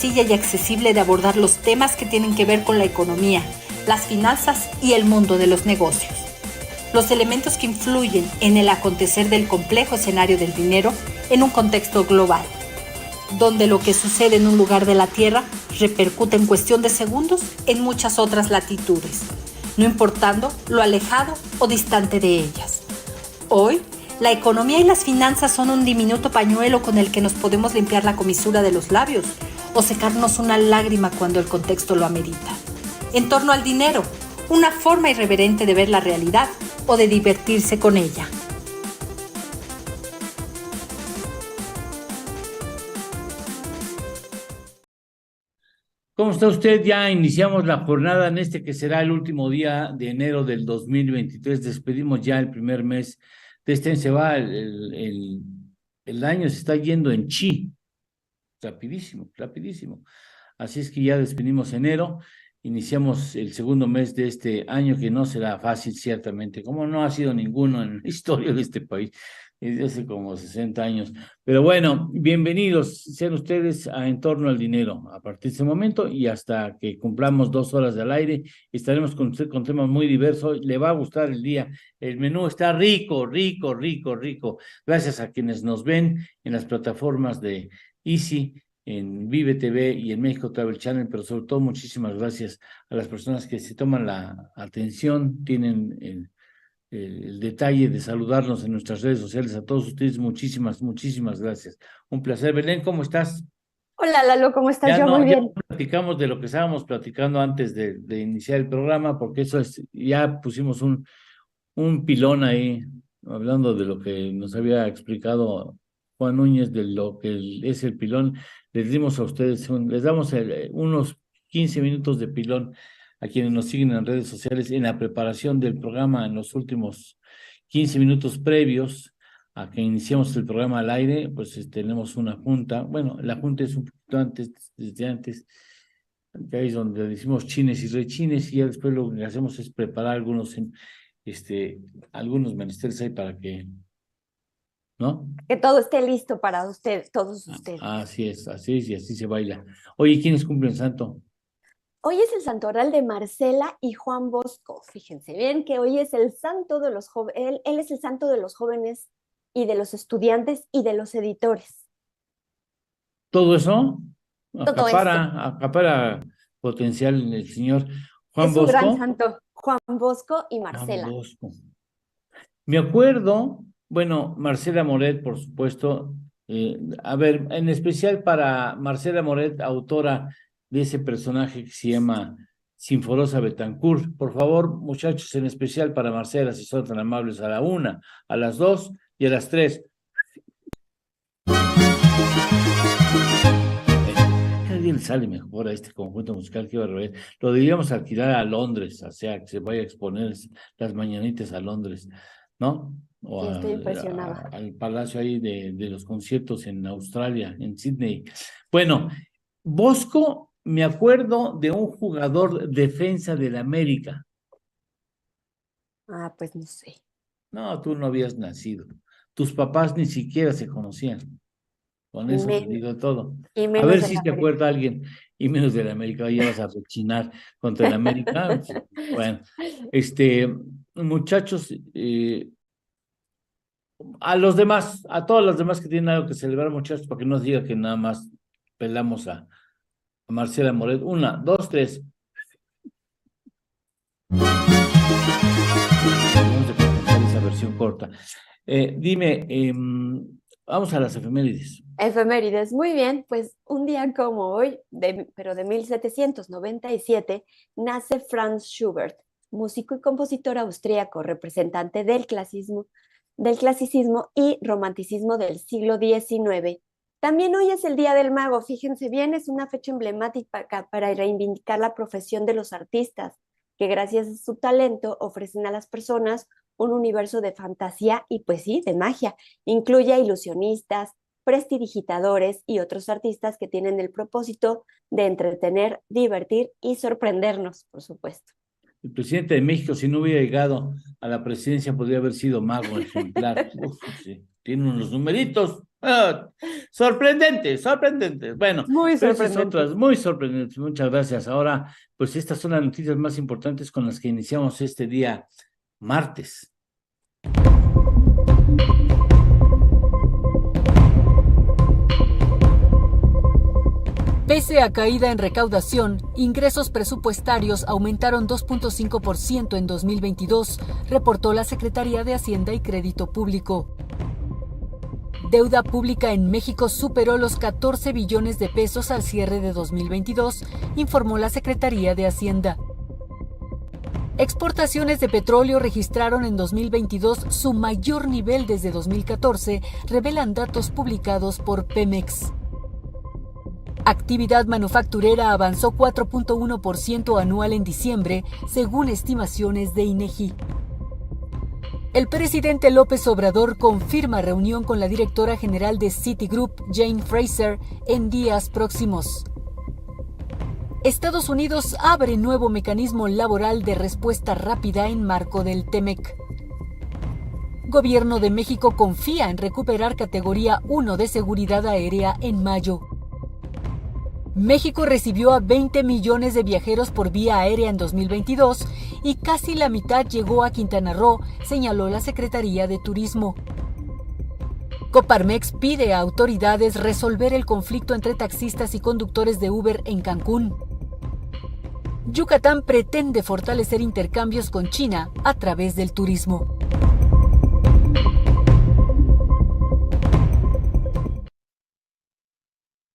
sencilla y accesible de abordar los temas que tienen que ver con la economía, las finanzas y el mundo de los negocios. Los elementos que influyen en el acontecer del complejo escenario del dinero en un contexto global, donde lo que sucede en un lugar de la Tierra repercute en cuestión de segundos en muchas otras latitudes, no importando lo alejado o distante de ellas. Hoy, la economía y las finanzas son un diminuto pañuelo con el que nos podemos limpiar la comisura de los labios o secarnos una lágrima cuando el contexto lo amerita. En torno al dinero, una forma irreverente de ver la realidad o de divertirse con ella. ¿Cómo está usted? Ya iniciamos la jornada en este que será el último día de enero del 2023. Despedimos ya el primer mes de este año. Se va el año, se está yendo en chi. Rapidísimo, rapidísimo. Así es que ya despedimos enero, iniciamos el segundo mes de este año que no será fácil ciertamente, como no ha sido ninguno en la historia de este país desde hace como 60 años. Pero bueno, bienvenidos sean ustedes a En torno al dinero. A partir de ese momento y hasta que cumplamos 2 horas del aire, estaremos con temas muy diversos. Le va a gustar el día. El menú está rico, rico, rico, rico. Gracias a quienes nos ven en las plataformas de Easy, en Vive TV y en México Travel Channel, pero sobre todo muchísimas gracias a las personas que se toman la atención, tienen el detalle de saludarnos en nuestras redes sociales. A todos ustedes, muchísimas, muchísimas gracias. Un placer. Belén, ¿cómo estás? Hola Lalo, ¿cómo estás? Ya Yo muy no bien. platicamos de lo que estábamos platicando antes de iniciar el programa, porque eso es, ya pusimos un pilón ahí, hablando de lo que nos había explicado Juan Núñez, de lo que es el pilón. Les dimos a ustedes, les damos unos 15 minutos de pilón a quienes nos siguen en redes sociales en la preparación del programa, en los últimos 15 minutos previos a que iniciemos el programa al aire. Pues tenemos una junta. Bueno, la junta es un poquito antes, desde antes, que ahí es donde decimos chines y rechines, y ya después lo que hacemos es preparar algunos menesteres ahí para que, ¿no? Que todo esté listo para usted, todos ustedes. Así es, y así se baila. Oye, ¿quiénes cumplen santo? Hoy es el santoral de Marcela y Juan Bosco. Fíjense bien que hoy es el santo de los jóvenes, él es el santo de los jóvenes y de los estudiantes y de los editores. ¿Todo eso? Todo esto. Acapara potencial en el señor Juan Es un gran Bosco. santo. Juan Bosco y Juan Marcela. Bosco. Me acuerdo, bueno, Marcela Moret, por supuesto. A ver, en especial para Marcela Moret, autora de ese personaje que se llama Sinforosa Betancourt. Por favor, muchachos, en especial para Marcela, si son tan amables, a la 1, a las 2 y a las 3. Cada día le sale mejor a este conjunto musical, que barbaridad. Lo deberíamos alquilar a Londres, o sea, que se vaya a exponer las mañanitas a Londres, ¿no? O Sí, estoy impresionada. al palacio ahí de los conciertos en Australia, en Sydney. Bueno, Bosco, me acuerdo de un jugador defensa del América. Ah, pues no sé. No, tú no habías nacido. Tus papás ni siquiera se conocían. Con Y, eso te men digo todo. y A menos ver de si la se América. acuerda alguien, y menos del América. Ya vas a rechinar contra el América. Bueno, muchachos, a los demás, a todas las demás que tienen algo que celebrar, muchachos, para que no diga que nada más pelamos a Marcela Moret. 1, 2, 3. Vamos a presentar esa versión corta. Dime, vamos a las efemérides. Efemérides, muy bien, pues un día como hoy, pero de 1797, nace Franz Schubert, músico y compositor austríaco, representante del clasicismo y romanticismo del siglo XIX. También hoy es el Día del Mago, fíjense bien, es una fecha emblemática para reivindicar la profesión de los artistas, que gracias a su talento ofrecen a las personas un universo de fantasía y pues sí, de magia. Incluye a ilusionistas, prestidigitadores y otros artistas que tienen el propósito de entretener, divertir y sorprendernos, por supuesto. El presidente de México, si no hubiera llegado a la presidencia, podría haber sido mago ejemplar. Uf, sí. Tiene unos numeritos Ah, sorprendentes, sorprendentes. Bueno, Muy pero esas sorprendente. otras muy sorprendentes. Muchas gracias. Ahora, pues estas son las noticias más importantes con las que iniciamos este día martes. Pese a caída en recaudación, ingresos presupuestarios aumentaron 2.5% en 2022, reportó la Secretaría de Hacienda y Crédito Público. Deuda pública en México superó los 14 billones de pesos al cierre de 2022, informó la Secretaría de Hacienda. Exportaciones de petróleo registraron en 2022 su mayor nivel desde 2014, revelan datos publicados por Pemex. Actividad manufacturera avanzó 4.1% anual en diciembre, según estimaciones de INEGI. El presidente López Obrador confirma reunión con la directora general de Citigroup, Jane Fraser, en días próximos. Estados Unidos abre nuevo mecanismo laboral de respuesta rápida en marco del TEMEC. Gobierno de México confía en recuperar categoría 1 de seguridad aérea en mayo. México recibió a 20 millones de viajeros por vía aérea en 2022 y casi la mitad llegó a Quintana Roo, señaló la Secretaría de Turismo. Coparmex pide a autoridades resolver el conflicto entre taxistas y conductores de Uber en Cancún. Yucatán pretende fortalecer intercambios con China a través del turismo.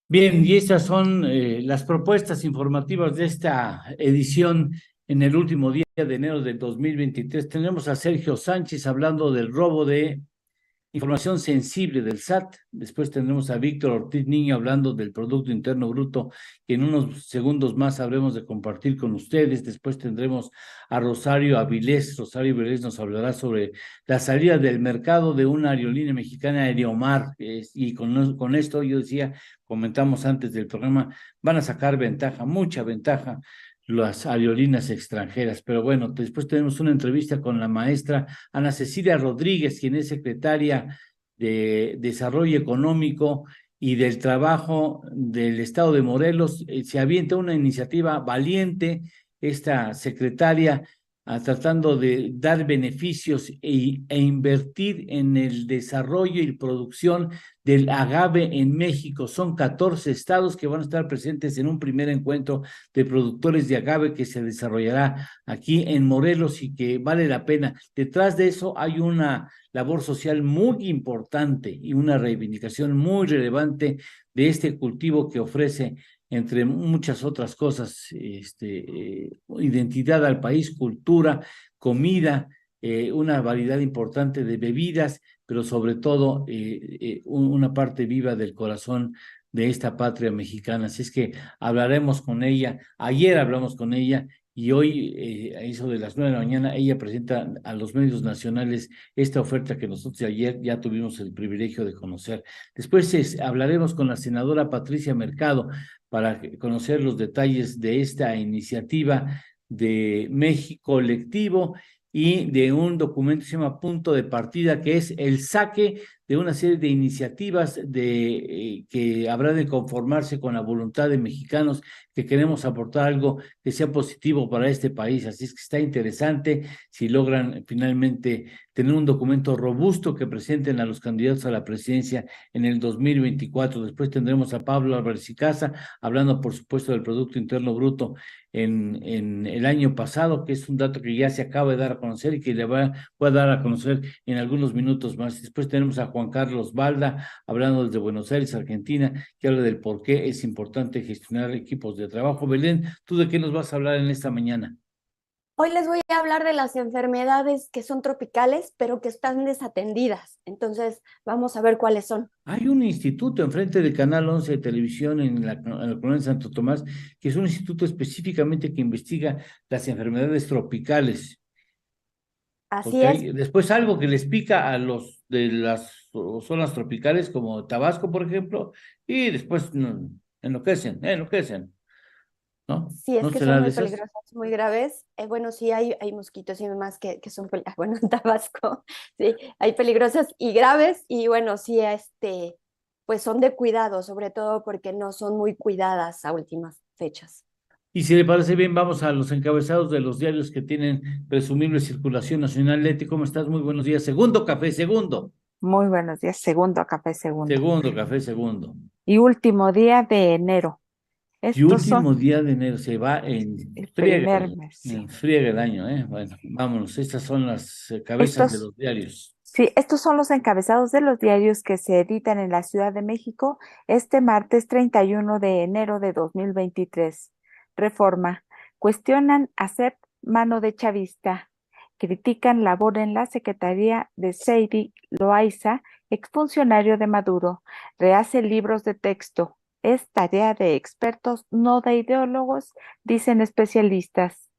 Bien, y estas son las propuestas informativas de esta edición en el último día de enero del 2023. Tenemos a Sergio Sánchez hablando del robo de información sensible del SAT. Después tendremos a Víctor Ortiz Niño hablando del Producto Interno Bruto, que en unos segundos más habremos de compartir con ustedes. Después tendremos a Rosario Avilés. Rosario Avilés nos hablará sobre la salida del mercado de una aerolínea mexicana, Aeromar. Y con esto yo decía, comentamos antes del programa, van a sacar ventaja, mucha ventaja las aerolíneas extranjeras. Pero bueno, después tenemos una entrevista con la maestra Ana Cecilia Rodríguez, quien es secretaria de Desarrollo Económico y del Trabajo del Estado de Morelos. Se avienta una iniciativa valiente, esta secretaria, tratando de dar beneficios e invertir en el desarrollo y producción del agave en México. Son 14 estados que van a estar presentes en un primer encuentro de productores de agave que se desarrollará aquí en Morelos y que vale la pena. Detrás de eso hay una labor social muy importante y una reivindicación muy relevante de este cultivo que ofrece, entre muchas otras cosas, identidad al país, cultura, comida, una variedad importante de bebidas, pero sobre todo una parte viva del corazón de esta patria mexicana. Así es que hablaremos con ella. Ayer hablamos con ella y hoy, a eso de las 9 de la mañana, ella presenta a los medios nacionales esta oferta que nosotros ayer ya tuvimos el privilegio de conocer. Después hablaremos con la senadora Patricia Mercado para conocer los detalles de esta iniciativa de México Colectivo y de un documento que se llama Punto de Partida, que es el saque de una serie de iniciativas que habrá de conformarse con la voluntad de mexicanos que queremos aportar algo que sea positivo para este país. Así es que está interesante si logran finalmente tener un documento robusto que presenten a los candidatos a la presidencia en el 2024. Después tendremos a Pablo Álvarez y Casa hablando, por supuesto, del Producto Interno Bruto en el año pasado, que es un dato que ya se acaba de dar a conocer y que voy a dar a conocer en algunos minutos más. Después tenemos a Juan Carlos Balda hablando desde Buenos Aires, Argentina, que habla del por qué es importante gestionar equipos de trabajo. Belén, ¿tú de qué nos vas a hablar en esta mañana? Hoy les voy a hablar de las enfermedades que son tropicales, pero que están desatendidas. Entonces, vamos a ver cuáles son. Hay un instituto enfrente del Canal 11 de televisión en la colonia Santo Tomás, que es un instituto específicamente que investiga las enfermedades tropicales. Así Porque es. hay después algo que les pica a los de las zonas tropicales, como Tabasco, por ejemplo, y después enloquecen, ¿no? Sí, es ¿No que son será de muy esas? peligrosas, muy graves. Bueno, sí, hay mosquitos y demás que son, bueno, en Tabasco, sí, hay peligrosas y graves. Y bueno, sí, pues son de cuidado, sobre todo porque no son muy cuidadas a últimas fechas. Y si le parece bien, vamos a los encabezados de los diarios que tienen presumible circulación nacional. Leti, ¿cómo estás? Muy buenos días. Segundo café, segundo. Muy buenos días. Segundo café, segundo. Segundo café, segundo. Y último día de enero. Y Estos son último día de enero, se va en el friega, primer mes. Sí. en friega el año, ¿eh? Bueno, vámonos. Estas son las cabezas de los diarios. Sí, estos son los encabezados de los diarios que se editan en la Ciudad de México este martes 31 de enero de 2023. Reforma. Cuestionan a CEP mano de chavista. Critican labor en la Secretaría de Seydi Loaiza, exfuncionario de Maduro. Rehace libros de texto. Es tarea de expertos, no de ideólogos, dicen especialistas.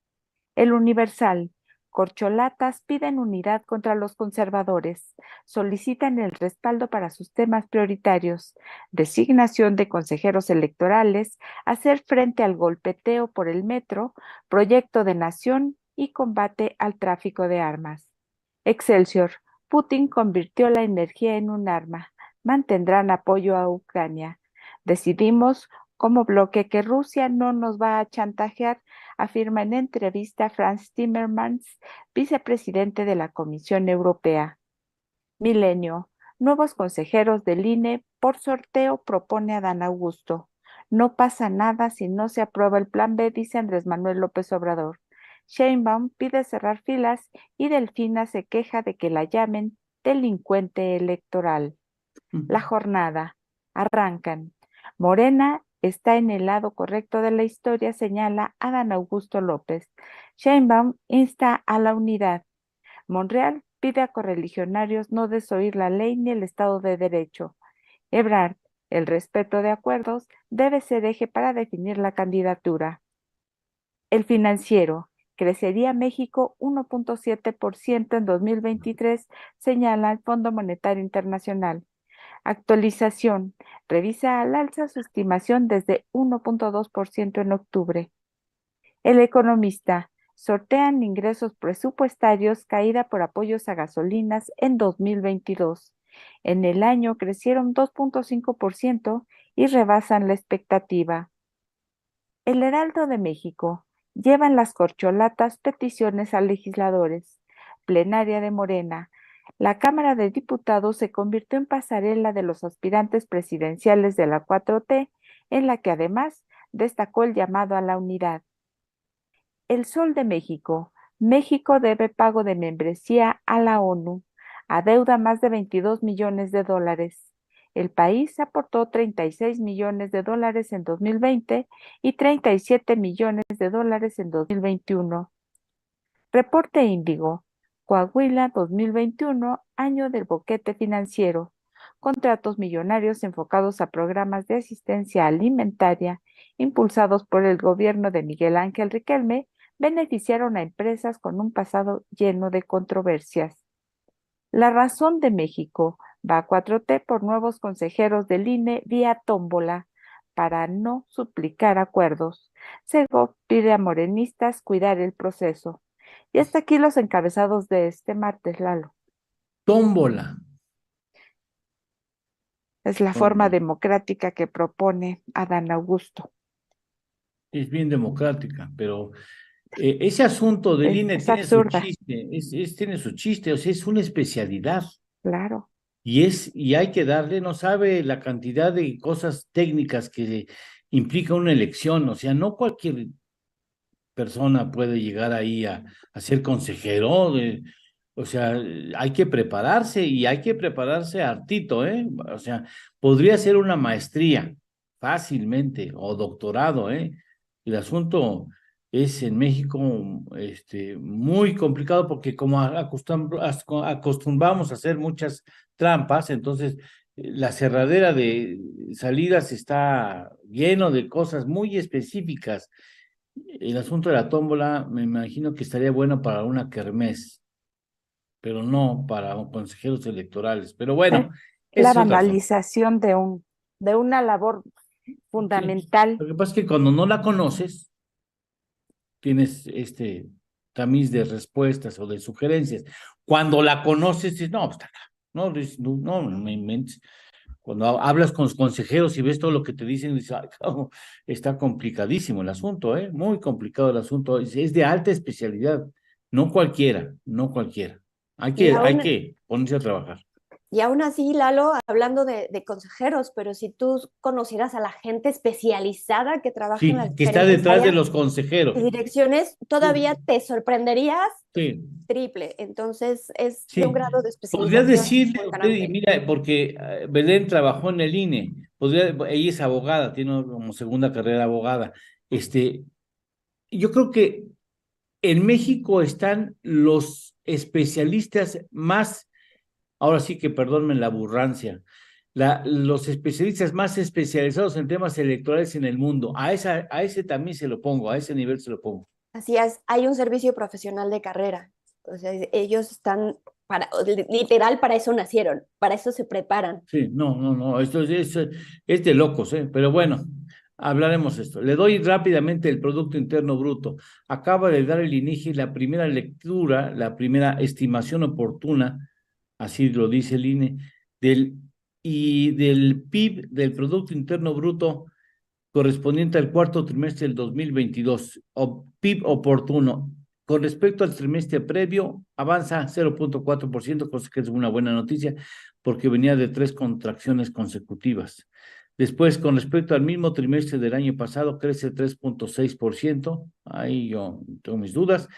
El Universal. Corcholatas piden unidad contra los conservadores. Solicitan el respaldo para sus temas prioritarios. Designación de consejeros electorales, hacer frente al golpeteo por el metro, proyecto de nación y combate al tráfico de armas. Excelsior. Putin convirtió la energía en un arma. Mantendrán apoyo a Ucrania. Decidimos como bloque que Rusia no nos va a chantajear, afirma en entrevista Franz Timmermans, vicepresidente de la Comisión Europea. Milenio. Nuevos consejeros del INE por sorteo propone Adán Augusto. No pasa nada si no se aprueba el plan B, dice Andrés Manuel López Obrador. Sheinbaum pide cerrar filas y Delfina se queja de que la llamen delincuente electoral. La jornada. Arrancan. Morena está en el lado correcto de la historia, señala Adán Augusto López. Sheinbaum insta a la unidad. Monreal pide a correligionarios no desoír la ley ni el Estado de Derecho. Ebrard, el respeto de acuerdos debe ser eje para definir la candidatura. El Financiero. Crecería México 1.7% en 2023, señala el Fondo Monetario Internacional. Actualización. Revisa al alza su estimación desde 1.2% en octubre. El Economista. Sortean ingresos presupuestarios, caída por apoyos a gasolinas en 2022. En el año crecieron 2.5% y rebasan la expectativa. El Heraldo de México. Llevan las corcholatas peticiones a legisladores. Plenaria de Morena. La Cámara de Diputados se convirtió en pasarela de los aspirantes presidenciales de la 4T, en la que además destacó el llamado a la unidad. El Sol de México. México debe pago de membresía a la ONU. Adeuda más de 22 millones de dólares. El país aportó 36 millones de dólares en 2020 y 37 millones de dólares en 2021. Reporte Índigo. Coahuila 2021, año del boquete financiero. Contratos millonarios enfocados a programas de asistencia alimentaria impulsados por el gobierno de Miguel Ángel Riquelme beneficiaron a empresas con un pasado lleno de controversias. La Razón de México. Va a 4T por nuevos consejeros del INE vía tómbola para no suplicar acuerdos. Segov pide a morenistas cuidar el proceso. Y hasta aquí los encabezados de este martes, Lalo. Tómbola. Es la forma democrática que propone Adán Augusto. Es bien democrática, pero ese asunto del INE Es tiene absurda. su chiste, tiene su chiste, o sea, es una especialidad. Claro. Y hay que darle, no sabe la cantidad de cosas técnicas que implica una elección, o sea, no cualquier persona puede llegar ahí a ser consejero, o sea, hay que prepararse y hay que prepararse hartito, ¿eh? O sea, podría ser una maestría fácilmente o doctorado, ¿eh? El asunto es en México muy complicado porque como acostumbramos a hacer muchas trampas, entonces la cerradera de salidas está lleno de cosas muy específicas. El asunto de la tómbola me imagino que estaría bueno para una kermés, pero no para consejeros electorales. Pero bueno, La es otra cosa. banalización de una labor fundamental. Lo que pasa es que cuando no la conoces, tienes este tamiz de respuestas o de sugerencias. Cuando la conoces, dices, no, pues está acá. No me inventes. Cuando hablas con los consejeros y ves todo lo que te dicen, dices, ay, cabrón, está complicadísimo el asunto, muy complicado el asunto. Es de alta especialidad, no cualquiera, no cualquiera. Hay Y hay aún, que ponerse a trabajar. y aún así, Lalo, hablando de consejeros, pero si tú conocieras a la gente especializada que trabaja en las Sí, que está diferentes detrás de áreas los y consejeros. direcciones, todavía Sí, te sorprenderías sí. triple. Entonces, es de un Sí, grado de podría especialización decirle muy usted, y grande. mira, porque Belén trabajó en el INE, ella es abogada, tiene como segunda carrera abogada. Yo creo que en México están los especialistas más, ahora sí que perdónenme la burrancia, los especialistas más especializados en temas electorales en el mundo. A ese también se lo pongo, a ese nivel se lo pongo. Así es, hay un servicio profesional de carrera. O sea, ellos están literal para eso nacieron, para eso se preparan. Sí, no, esto es de locos, ¿eh? Pero bueno, hablaremos esto. Le doy rápidamente el Producto Interno Bruto. Acaba de dar el INEGI la primera lectura, la primera estimación oportuna, así lo dice el INE, del PIB, del Producto Interno Bruto correspondiente al cuarto trimestre del 2022, o PIB oportuno. Con respecto al trimestre previo, avanza 0.4%, cosa que es una buena noticia, porque venía de 3 contracciones consecutivas. Después, con respecto al mismo trimestre del año pasado, crece 3.6%, ahí yo tengo mis dudas,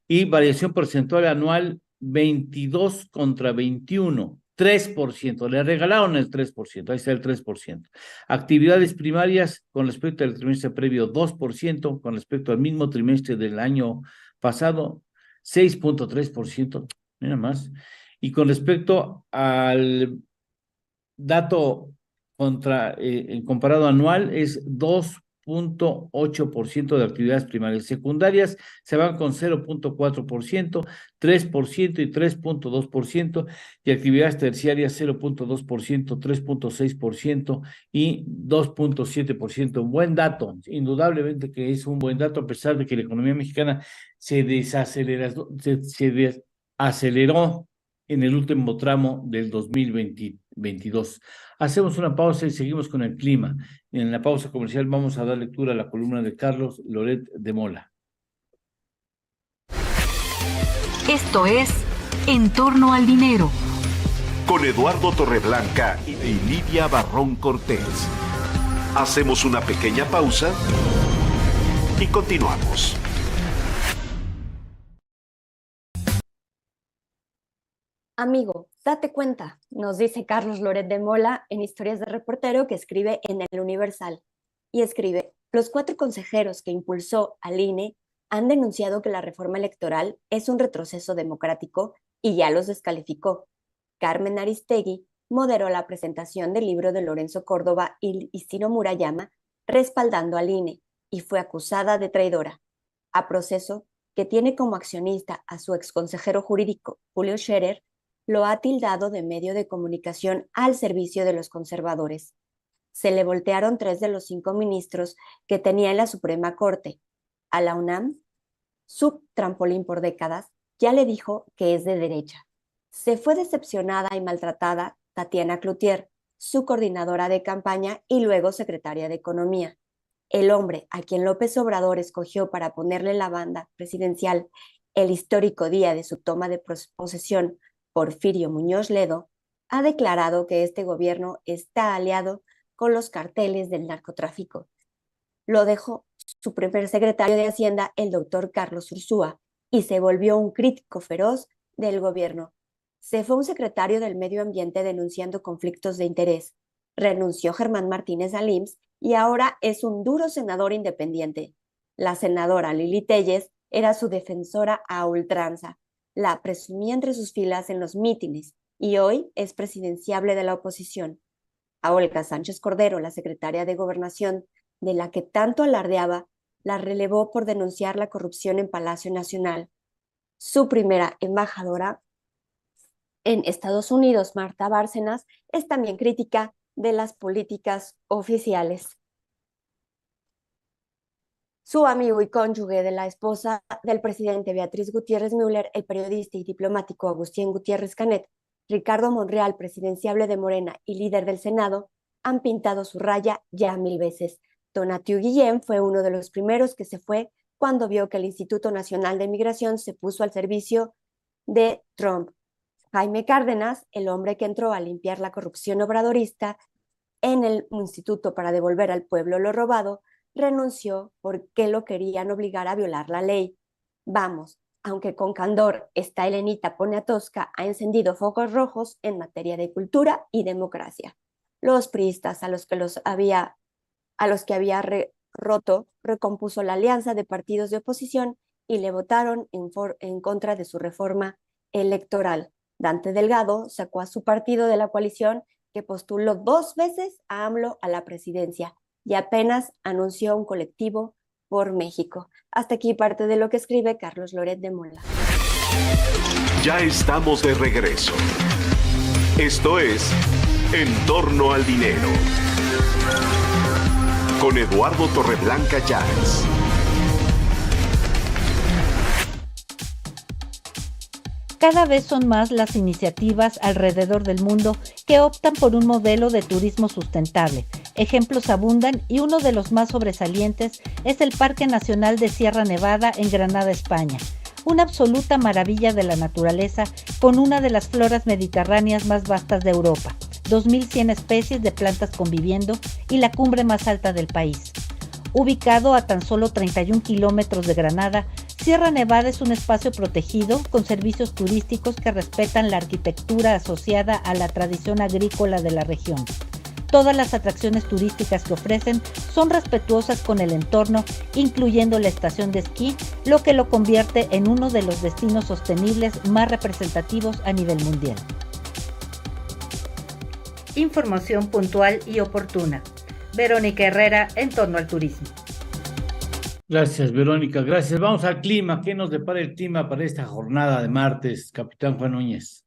y variación porcentual anual 22 contra 21, 3%, le regalaron el 3%, ahí está el 3%. Actividades primarias con respecto al trimestre previo 2%, con respecto al mismo trimestre del año pasado 6.3%, mira más. Y con respecto al dato comparado anual es 2.8% de actividades primarias. Secundarias se van con 0.4%, 3% y 3.2%, y actividades terciarias 0.2%, 3.6% y 2.7%. Un buen dato, indudablemente que es un buen dato, a pesar de que la economía mexicana se desaceleró en el último tramo del 2022. Hacemos una pausa y seguimos con el clima. En la pausa comercial vamos a dar lectura a la columna de Carlos Loret de Mola. Esto es En torno al dinero. Con Eduardo Torreblanca y Lidia Barrón Cortés. Hacemos una pequeña pausa y continuamos. Amigo, date cuenta, nos dice Carlos Loret de Mola en Historias de Reportero, que escribe en El Universal. Y escribe, los 4 consejeros que impulsó al INE han denunciado que la reforma electoral es un retroceso democrático y ya los descalificó. Carmen Aristegui moderó la presentación del libro de Lorenzo Córdoba y Ciro Murayama respaldando al INE y fue acusada de traidora. A Proceso, que tiene como accionista a su exconsejero jurídico Julio Scherer, lo ha tildado de medio de comunicación al servicio de los conservadores. Se le voltearon 3 de los 5 ministros que tenía en la Suprema Corte. A la UNAM, su trampolín por décadas, ya le dijo que es de derecha. Se fue decepcionada y maltratada Tatiana Cloutier, su coordinadora de campaña y luego secretaria de Economía. El hombre a quien López Obrador escogió para ponerle la banda presidencial el histórico día de su toma de posesión, Porfirio Muñoz Ledo, ha declarado que este gobierno está aliado con los carteles del narcotráfico. Lo dejó su primer secretario de Hacienda, el doctor Carlos Ursúa, y se volvió un crítico feroz del gobierno. Se fue un secretario del Medio Ambiente denunciando conflictos de interés. Renunció Germán Martínez al IMSS y ahora es un duro senador independiente. La senadora Lili Telles era su defensora a ultranza. La presumía entre sus filas en los mítines y hoy es presidenciable de la oposición. A Olga Sánchez Cordero, la secretaria de Gobernación, de la que tanto alardeaba, la relevó por denunciar la corrupción en Palacio Nacional. Su primera embajadora en Estados Unidos, Marta Bárcenas, es también crítica de las políticas oficiales. Su amigo y cónyuge de la esposa del presidente Beatriz Gutiérrez Müller, el periodista y diplomático Agustín Gutiérrez Canet, Ricardo Monreal, presidenciable de Morena y líder del Senado, han pintado su raya ya 1000 veces. Tonatiuh Guillén fue uno de los primeros que se fue cuando vio que el Instituto Nacional de Migración se puso al servicio de Trump. Jaime Cárdenas, el hombre que entró a limpiar la corrupción obradorista en el instituto para devolver al pueblo lo robado, renunció porque lo querían obligar a violar la ley. Vamos, aunque con candor esta Elenita Poniatowska ha encendido focos rojos en materia de cultura y democracia. Los priistas a los que había roto, recompuso la alianza de partidos de oposición y le votaron en contra de su reforma electoral. Dante Delgado sacó a su partido de la coalición, que postuló 2 veces a AMLO a la presidencia y apenas anunció un colectivo por México. Hasta aquí parte de lo que escribe Carlos Loret de Mola. Ya estamos de regreso. Esto es En torno al dinero, con Eduardo Torreblanca Llanes. Cada vez son más las iniciativas alrededor del mundo que optan por un modelo de turismo sustentable. Ejemplos abundan y uno de los más sobresalientes es el Parque Nacional de Sierra Nevada en Granada, España. Una absoluta maravilla de la naturaleza con una de las floras mediterráneas más vastas de Europa, 2.100 especies de plantas conviviendo y la cumbre más alta del país. Ubicado a tan solo 31 kilómetros de Granada, Sierra Nevada es un espacio protegido con servicios turísticos que respetan la arquitectura asociada a la tradición agrícola de la región. Todas las atracciones turísticas que ofrecen son respetuosas con el entorno, incluyendo la estación de esquí, lo que lo convierte en uno de los destinos sostenibles más representativos a nivel mundial. Información puntual y oportuna. Verónica Herrera, en torno al turismo. Gracias, Verónica, gracias. Vamos al clima. ¿Qué nos depara el clima para esta jornada de martes, capitán Juan Núñez?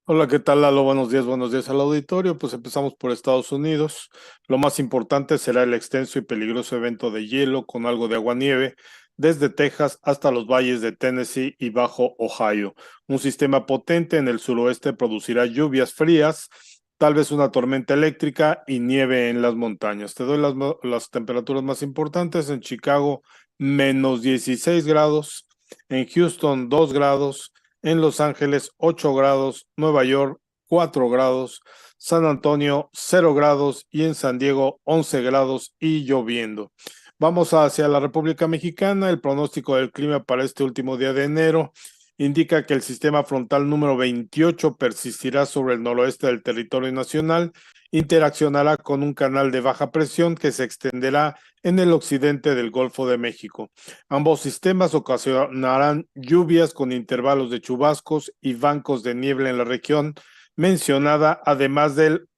Hola, ¿qué tal, Lalo? Buenos días al auditorio. Pues empezamos por Estados Unidos. Lo más importante será el extenso y peligroso evento de hielo con algo de aguanieve desde Texas hasta los valles de Tennessee y Bajo Ohio. Un sistema potente en el suroeste producirá lluvias frías, tal vez una tormenta eléctrica y nieve en las montañas. Te doy las temperaturas más importantes. En Chicago, menos 16 grados. En Houston, 2 grados. En Los Ángeles, 8 grados. Nueva York, 4 grados. San Antonio, 0 grados. Y en San Diego, 11 grados y lloviendo. Vamos hacia la República Mexicana. El pronóstico del clima para este último día de enero indica que el sistema frontal número 28 persistirá sobre el noroeste del territorio nacional, interaccionará con un canal de baja presión que se extenderá en el occidente del Golfo de México. Ambos sistemas ocasionarán lluvias con intervalos de chubascos y bancos de niebla en la región mencionada, además del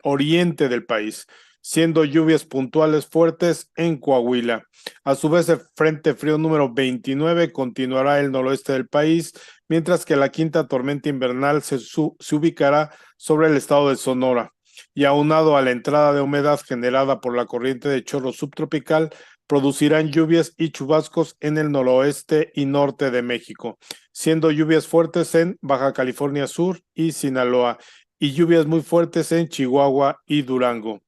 oriente del país, siendo lluvias puntuales fuertes en Coahuila. A su vez, el Frente Frío número 29 continuará el noroeste del país, mientras que la quinta tormenta invernal se ubicará sobre el estado de Sonora. Y aunado a la entrada de humedad generada por la corriente de chorro subtropical, producirán lluvias y chubascos en el noroeste y norte de México, siendo lluvias fuertes en Baja California Sur y Sinaloa, y lluvias muy fuertes en Chihuahua y Durango.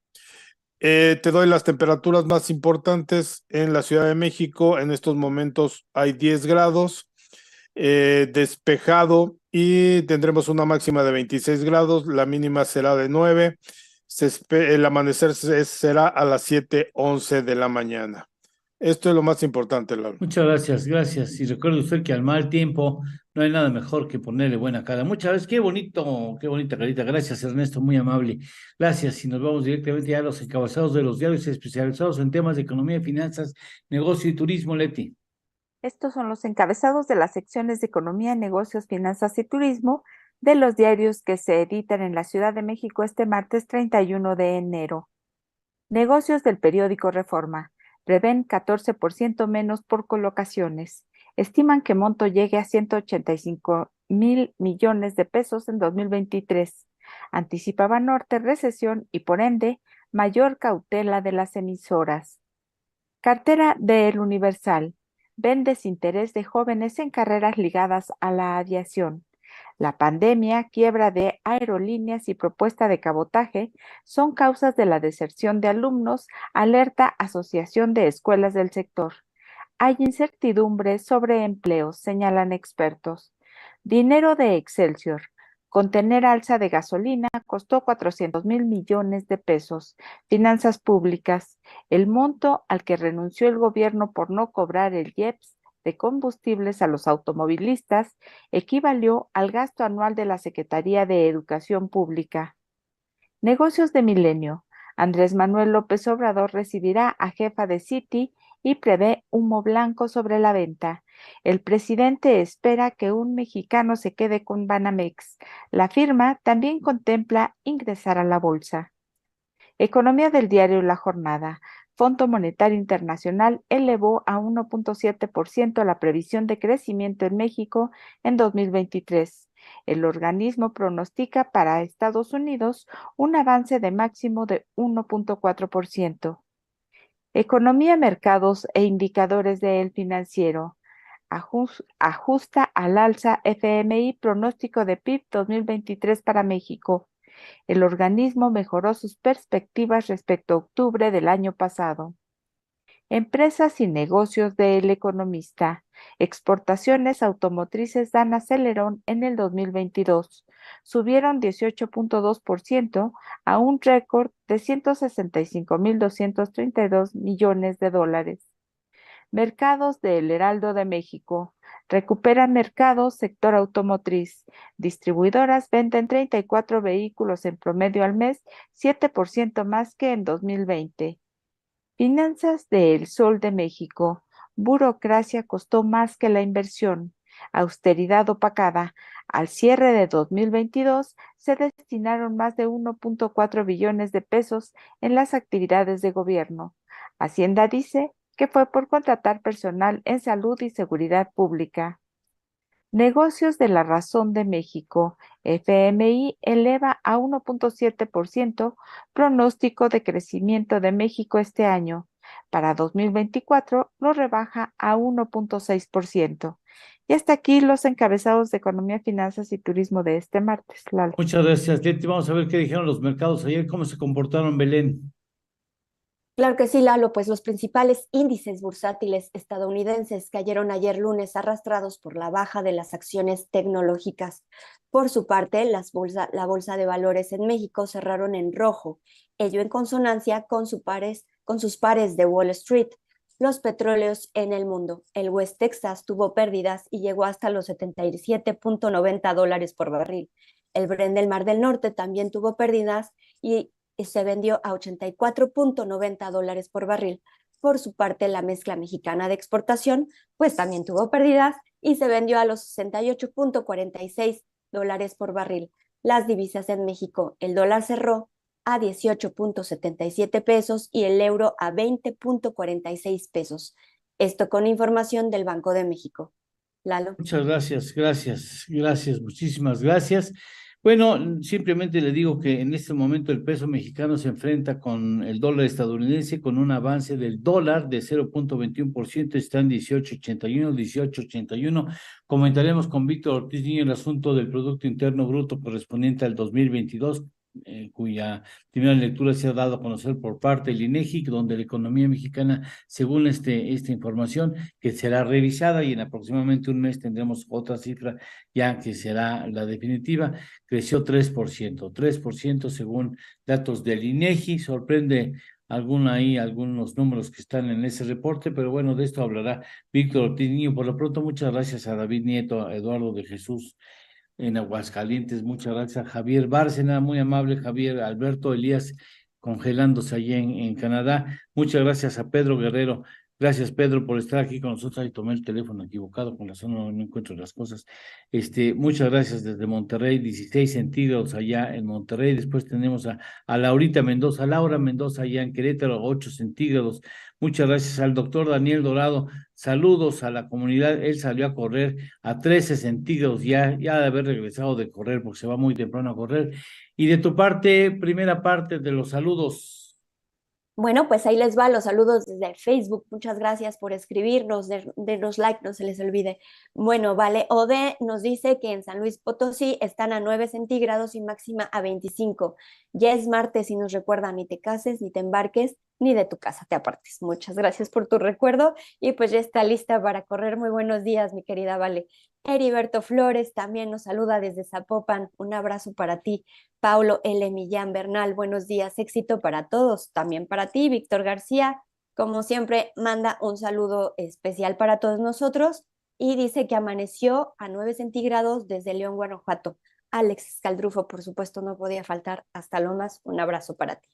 Te doy las temperaturas más importantes en la Ciudad de México. En estos momentos hay 10 grados, despejado, y tendremos una máxima de 26 grados, la mínima será de 9. El amanecer será a las 7:11 de la mañana. Esto es lo más importante, Laura. Muchas gracias. Y recuerde usted que al mal tiempo no hay nada mejor que ponerle buena cara. Muchas gracias, qué bonita carita. Gracias, Ernesto, muy amable. Gracias, y nos vamos directamente ya a los encabezados de los diarios especializados en temas de economía, finanzas, negocio y turismo, Leti. Estos son los encabezados de las secciones de economía, negocios, finanzas y turismo de los diarios que se editan en la Ciudad de México este martes 31 de enero. Negocios del periódico Reforma. Prevén 14% menos por colocaciones. Estiman que monto llegue a 185,000 millones de pesos en 2023. Anticipa Banorte recesión y, por ende, mayor cautela de las emisoras. Cartera de El Universal. Ven desinterés de jóvenes en carreras ligadas a la aviación. La pandemia, quiebra de aerolíneas y propuesta de cabotaje son causas de la deserción de alumnos, alerta Asociación de Escuelas del Sector. Hay incertidumbre sobre empleos, señalan expertos. Dinero de Excelsior. Contener alza de gasolina costó 400,000 millones de pesos. Finanzas públicas. El monto al que renunció el gobierno por no cobrar el IEPS de combustibles a los automovilistas equivalió al gasto anual de la Secretaría de Educación Pública. Negocios de Milenio. Andrés Manuel López Obrador recibirá a jefa de Citi y prevé humo blanco sobre la venta. El presidente espera que un mexicano se quede con Banamex. La firma también contempla ingresar a la bolsa. Economía del diario La Jornada. Fondo Monetario Internacional elevó a 1.7% la previsión de crecimiento en México en 2023. El organismo pronostica para Estados Unidos un avance de máximo de 1.4%. Economía, mercados e indicadores del financiero. Ajusta al alza FMI pronóstico de PIB 2023 para México. El organismo mejoró sus perspectivas respecto a octubre del año pasado. Empresas y negocios del Economista. Exportaciones automotrices dan acelerón en el 2022. Subieron 18.2% a un récord de 165,232 millones de dólares. Mercados del Heraldo de México. Recupera mercados sector automotriz. Distribuidoras venden 34 vehículos en promedio al mes, 7% más que en 2020. Finanzas de El Sol de México. Burocracia costó más que la inversión. Austeridad opacada. Al cierre de 2022 se destinaron más de 1.4 billones de pesos en las actividades de gobierno. Hacienda dice que fue por contratar personal en salud y seguridad pública. Negocios de la Razón de México. FMI eleva a 1.7% pronóstico de crecimiento de México este año. Para 2024 lo rebaja a 1.6%. Y hasta aquí los encabezados de Economía, Finanzas y Turismo de este martes, Lalo. Muchas gracias, Leti. Vamos a ver qué dijeron los mercados ayer, cómo se comportaron, Belén. Claro que sí, Lalo, pues los principales índices bursátiles estadounidenses cayeron ayer lunes arrastrados por la baja de las acciones tecnológicas. Por su parte, la bolsa de valores en México cerraron en rojo, ello en consonancia con sus pares de Wall Street. Los petróleos en el mundo. El West Texas tuvo pérdidas y llegó hasta los $77.90 por barril. El Brent del Mar del Norte también tuvo pérdidas y se vendió a $84.90 por barril. Por su parte, la mezcla mexicana de exportación, pues también tuvo pérdidas y se vendió a los $68.46 por barril. Las divisas en México, el dólar cerró a 18.77 pesos y el euro a 20.46 pesos. Esto con información del Banco de México. Lalo. Muchas gracias, muchísimas gracias. Bueno, simplemente le digo que en este momento el peso mexicano se enfrenta con el dólar estadounidense con un avance del dólar de 0.21%, está en 18.81. Comentaremos con Víctor Ortiz Niño el asunto del Producto Interno Bruto correspondiente al 2022, cuya primera lectura se ha dado a conocer por parte del INEGI, donde la economía mexicana, según esta información, que será revisada y en aproximadamente un mes tendremos otra cifra ya que será la definitiva, creció 3% según datos del INEGI. Sorprende algunos números que están en ese reporte, pero bueno, de esto hablará Víctor Ortiz Niño. Por lo pronto, muchas gracias a David Nieto, a Eduardo de Jesús en Aguascalientes, muchas gracias a Javier Bárcena, muy amable Javier, Alberto Elías, congelándose allí en Canadá, muchas gracias a Pedro Guerrero. Gracias, Pedro, por estar aquí con nosotros. Ahí tomé el teléfono equivocado, con razón no encuentro las cosas. Muchas gracias desde Monterrey, 16 centígrados allá en Monterrey. Después tenemos a Laura Mendoza allá en Querétaro, 8 centígrados. Muchas gracias al doctor Daniel Dorado. Saludos a la comunidad. Él salió a correr a 13 centígrados ya de haber regresado de correr, porque se va muy temprano a correr. Y de tu parte, primera parte de los saludos. Bueno, pues ahí les va los saludos desde Facebook. Muchas gracias por escribirnos, denos like, no se les olvide. Bueno, vale, Ode nos dice que en San Luis Potosí están a 9 centígrados y máxima a 25. Ya es martes y nos recuerda, ni te cases, ni te embarques, ni de tu casa te apartes. Muchas gracias por tu recuerdo y pues ya está lista para correr. Muy buenos días, mi querida Vale. Heriberto Flores también nos saluda desde Zapopan. Un abrazo para ti. Paulo L. Millán Bernal, buenos días, éxito para todos, también para ti. Víctor García, como siempre, manda un saludo especial para todos nosotros y dice que amaneció a 9 centígrados desde León, Guanajuato. Alex Escaldrufo, por supuesto, no podía faltar. Hasta Lomas, un abrazo para ti.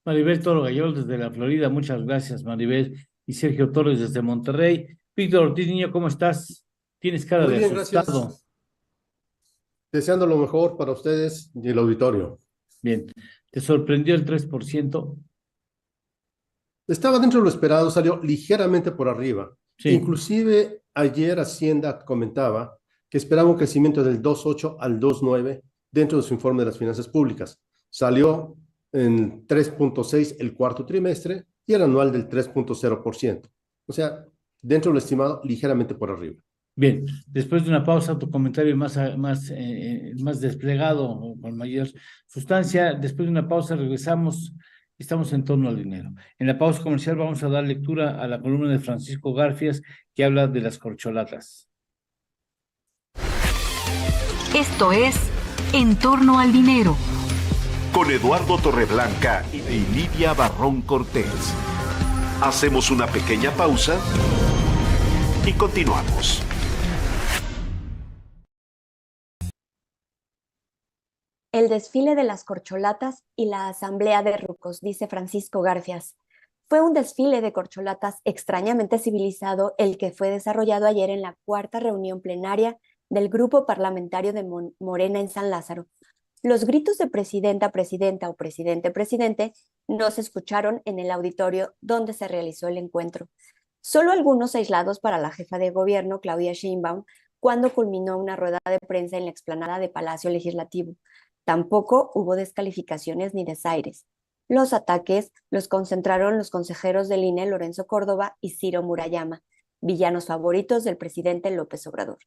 Maribel Toro Gayol desde la Florida, muchas gracias, Maribel. Y Sergio Torres desde Monterrey. Víctor Ortiz, niño, ¿cómo estás? Tienes cara Muy de bien, asustado. gracias. Deseando lo mejor para ustedes y el auditorio. Bien, ¿te sorprendió el 3%? Estaba dentro de lo esperado, salió ligeramente por arriba. Sí. Inclusive ayer Hacienda comentaba que esperaba un crecimiento del 2.8 al 2.9 dentro de su informe de las finanzas públicas. Salió en 3.6 el cuarto trimestre y el anual del 3.0%. O sea, dentro de lo estimado, ligeramente por arriba. Bien, después de una pausa, tu comentario más desplegado, con mayor sustancia. Después de una pausa regresamos, estamos en torno al dinero. En la pausa comercial vamos a dar lectura a la columna de Francisco Garfias que habla de las corcholatas. Esto es En torno al dinero. Con Eduardo Torreblanca y Lidia Barrón Cortés. Hacemos una pequeña pausa y continuamos. El desfile de las corcholatas y la asamblea de rucos, dice Francisco Garfias. Fue un desfile de corcholatas extrañamente civilizado el que fue desarrollado ayer en la cuarta reunión plenaria del Grupo Parlamentario de Morena en San Lázaro. Los gritos de presidenta, presidenta o presidente, presidente no se escucharon en el auditorio donde se realizó el encuentro. Solo algunos aislados para la jefa de gobierno, Claudia Sheinbaum, cuando culminó una rueda de prensa en la explanada de Palacio Legislativo. Tampoco hubo descalificaciones ni desaires. Los ataques los concentraron los consejeros del INE, Lorenzo Córdoba y Ciro Murayama, villanos favoritos del presidente López Obrador.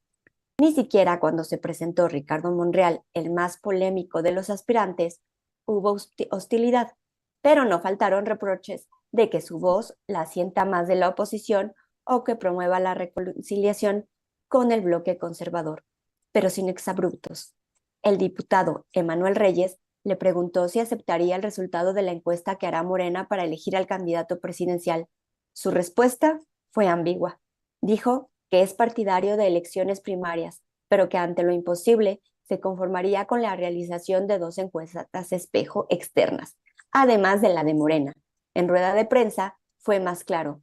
Ni siquiera cuando se presentó Ricardo Monreal, el más polémico de los aspirantes, hubo hostilidad, pero no faltaron reproches de que su voz la sienta más de la oposición o que promueva la reconciliación con el bloque conservador, pero sin exabruptos. El diputado Emanuel Reyes le preguntó si aceptaría el resultado de la encuesta que hará Morena para elegir al candidato presidencial. Su respuesta fue ambigua. Dijo que es partidario de elecciones primarias, pero que ante lo imposible se conformaría con la realización de 2 encuestas espejo externas, además de la de Morena. En rueda de prensa fue más claro.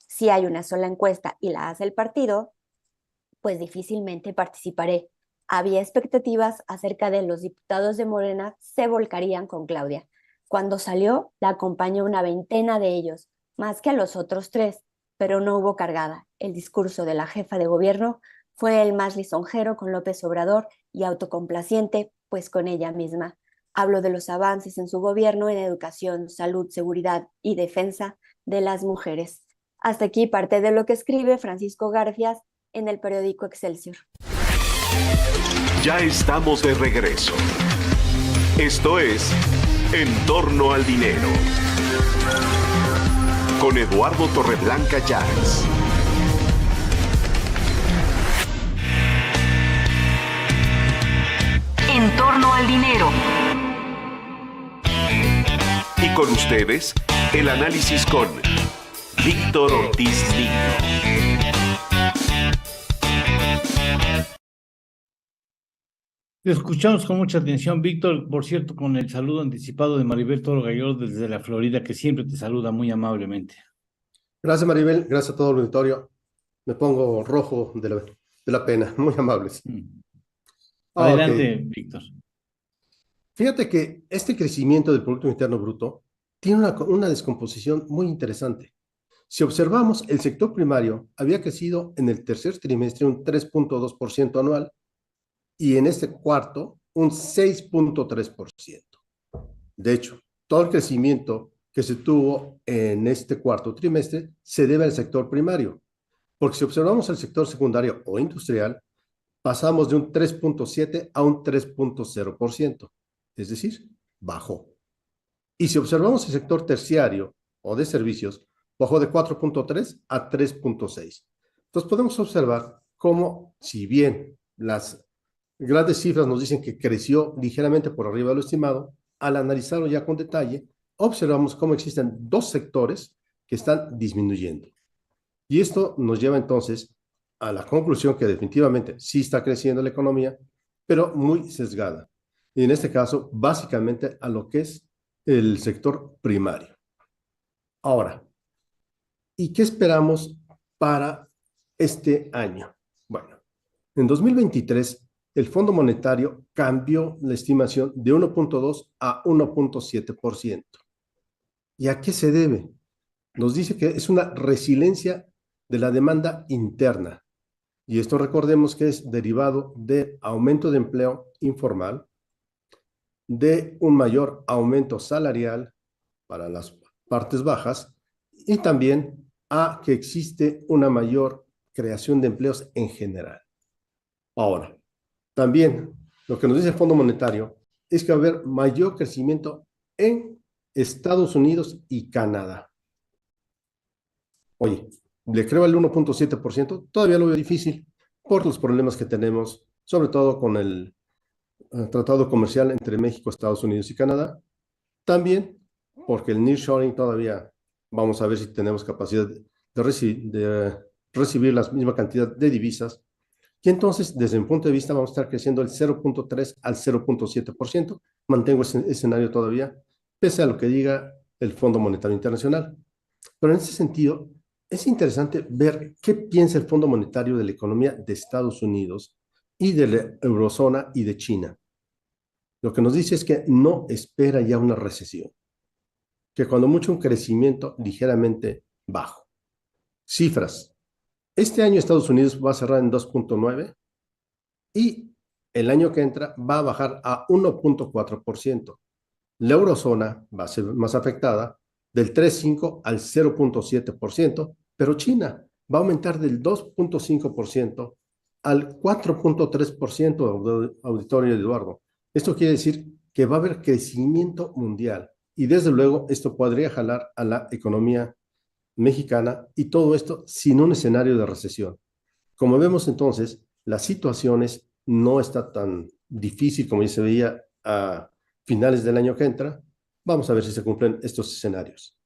Si hay una sola encuesta y la hace el partido, pues difícilmente participaré. Había expectativas acerca de los diputados de Morena se volcarían con Claudia. Cuando salió, la acompañó una veintena de ellos, más que a los otros 3, pero no hubo cargada. El discurso de la jefa de gobierno fue el más lisonjero con López Obrador y autocomplaciente, pues con ella misma. Habló de los avances en su gobierno en educación, salud, seguridad y defensa de las mujeres. Hasta aquí parte de lo que escribe Francisco Garfias en el periódico Excelsior. Ya estamos de regreso. Esto es En torno al dinero. Con Eduardo Torreblanca Llanes. En torno al dinero. Y con ustedes, el análisis con Víctor Ortiz Niño. Te escuchamos con mucha atención, Víctor. Por cierto, con el saludo anticipado de Maribel Toro Gayol desde la Florida, que siempre te saluda muy amablemente. Gracias, Maribel. Gracias a todo el auditorio. Me pongo rojo de la pena. Muy amables. Adelante, Okay. Víctor. Fíjate que este crecimiento del Producto Interno Bruto tiene una descomposición muy interesante. Si observamos, el sector primario había crecido en el tercer trimestre un 3.2% anual y en este cuarto un 6.3%. De hecho, todo el crecimiento que se tuvo en este cuarto trimestre se debe al sector primario, porque si observamos el sector secundario o industrial, pasamos de un 3.7 a un 3.0%, es decir, bajó. Y si observamos el sector terciario o de servicios, bajó de 4.3 a 3.6. Entonces podemos observar cómo, si bien las grandes cifras nos dicen que creció ligeramente por arriba de lo estimado, al analizarlo ya con detalle, observamos cómo existen dos sectores que están disminuyendo. Y esto nos lleva entonces a la conclusión que definitivamente sí está creciendo la economía, pero muy sesgada. Y en este caso, básicamente a lo que es el sector primario. Ahora, ¿y qué esperamos para este año? Bueno, en 2023, el Fondo Monetario cambió la estimación de 1.2 a 1.7%. ¿Y a qué se debe? Nos dice que es una resiliencia de la demanda interna. Y esto recordemos que es derivado de aumento de empleo informal, de un mayor aumento salarial para las partes bajas y también a que existe una mayor creación de empleos en general. Ahora, también lo que nos dice el Fondo Monetario es que va a haber mayor crecimiento en Estados Unidos y Canadá. Oye, le creo al 1.7%, todavía lo veo difícil por los problemas que tenemos, sobre todo con el tratado comercial entre México, Estados Unidos y Canadá. También porque el nearshoring todavía vamos a ver si tenemos capacidad de recibir la misma cantidad de divisas. Y entonces, desde mi punto de vista, vamos a estar creciendo el 0.3 al 0.7%. Mantengo ese escenario todavía, pese a lo que diga el Fondo Monetario Internacional. Pero en ese sentido, es interesante ver qué piensa el Fondo Monetario de la economía de Estados Unidos y de la eurozona y de China. Lo que nos dice es que no espera ya una recesión, que cuando mucho un crecimiento ligeramente bajo. Cifras. Este año Estados Unidos va a cerrar en 2.9 y el año que entra va a bajar a 1.4%. La eurozona va a ser más afectada del 3.5 al 0.7%, pero China va a aumentar del 2.5% al 4.3%, auditorio Eduardo. Esto quiere decir que va a haber crecimiento mundial y desde luego esto podría jalar a la economía mexicana y todo esto sin un escenario de recesión. Como vemos entonces, las situaciones no está tan difícil como ya se veía a finales del año que entra. Vamos a ver si se cumplen estos escenarios.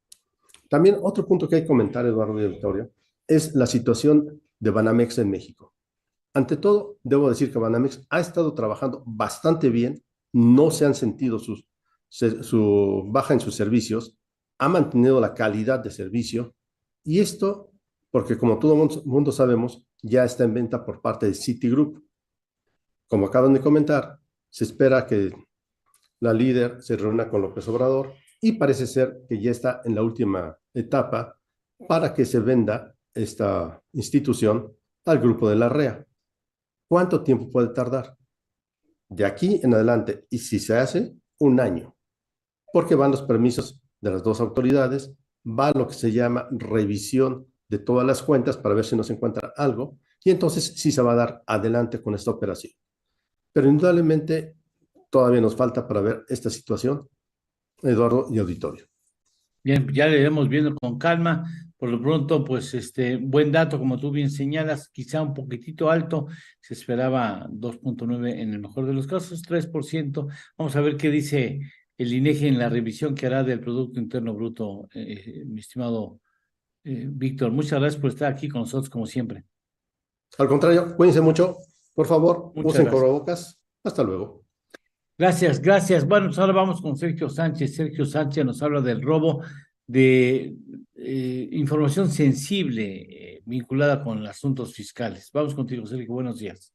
También otro punto que hay que comentar, Eduardo y Victoria, es la situación de Banamex en México. Ante todo, debo decir que Banamex ha estado trabajando bastante bien, no se han sentido su baja en sus servicios, ha mantenido la calidad de servicio y esto porque como todo mundo sabemos, ya está en venta por parte de Citigroup. Como acaban de comentar, se espera que la líder se reúna con López Obrador y parece ser que ya está en la última etapa para que se venda esta institución al grupo de la REA. ¿Cuánto tiempo puede tardar? De aquí en adelante, y si se hace, un año, porque van los permisos de las dos autoridades, va lo que se llama revisión de todas las cuentas para ver si no se encuentra algo, y entonces sí se va a dar adelante con esta operación. Pero indudablemente todavía nos falta para ver esta situación, Eduardo y auditorio. Bien, ya le iremos viendo con calma. Por lo pronto, pues buen dato, como tú bien señalas, quizá un poquitito alto, se esperaba 2.9 en el mejor de los casos, 3%. Vamos a ver qué dice el INEGI en la revisión que hará del Producto Interno Bruto, mi estimado Víctor. Muchas gracias por estar aquí con nosotros, como siempre. Al contrario, cuídense mucho, por favor, usen gracias. cubrebocas. Hasta luego. Gracias, gracias. Bueno, pues ahora vamos con Sergio Sánchez. Sergio Sánchez nos habla del robo de información sensible vinculada con asuntos fiscales. Vamos contigo, Sergio. Buenos días.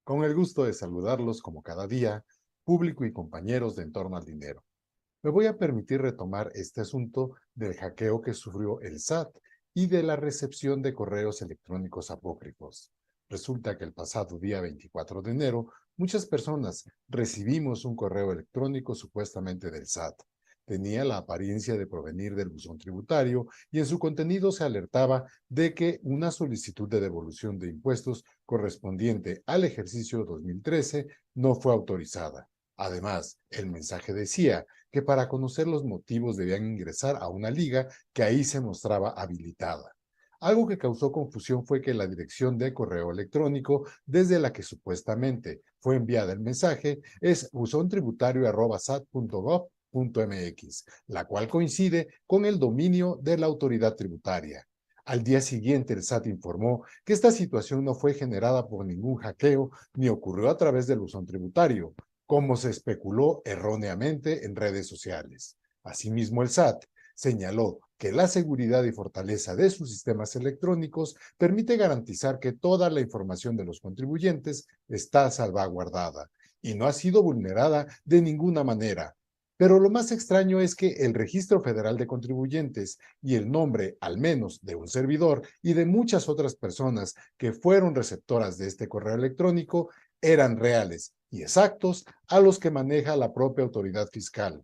Con el gusto de saludarlos como cada día, público y compañeros de En torno al dinero. Me voy a permitir retomar este asunto del hackeo que sufrió el SAT y de la recepción de correos electrónicos apócrifos. Resulta que el pasado día 24 de enero, muchas personas recibimos un correo electrónico supuestamente del SAT. Tenía la apariencia de provenir del buzón tributario y en su contenido se alertaba de que una solicitud de devolución de impuestos correspondiente al ejercicio 2013 no fue autorizada. Además, el mensaje decía que para conocer los motivos debían ingresar a una liga que ahí se mostraba habilitada. Algo que causó confusión fue que la dirección de correo electrónico desde la que supuestamente fue enviada el mensaje es buzontributario@sat.gov.mx, la cual coincide con el dominio de la autoridad tributaria. Al día siguiente, el SAT informó que esta situación no fue generada por ningún hackeo ni ocurrió a través del buzón tributario, como se especuló erróneamente en redes sociales. Asimismo, el SAT señaló que la seguridad y fortaleza de sus sistemas electrónicos permite garantizar que toda la información de los contribuyentes está salvaguardada y no ha sido vulnerada de ninguna manera. Pero lo más extraño es que el Registro Federal de Contribuyentes y el nombre, al menos, de un servidor y de muchas otras personas que fueron receptoras de este correo electrónico eran reales y exactos a los que maneja la propia autoridad fiscal.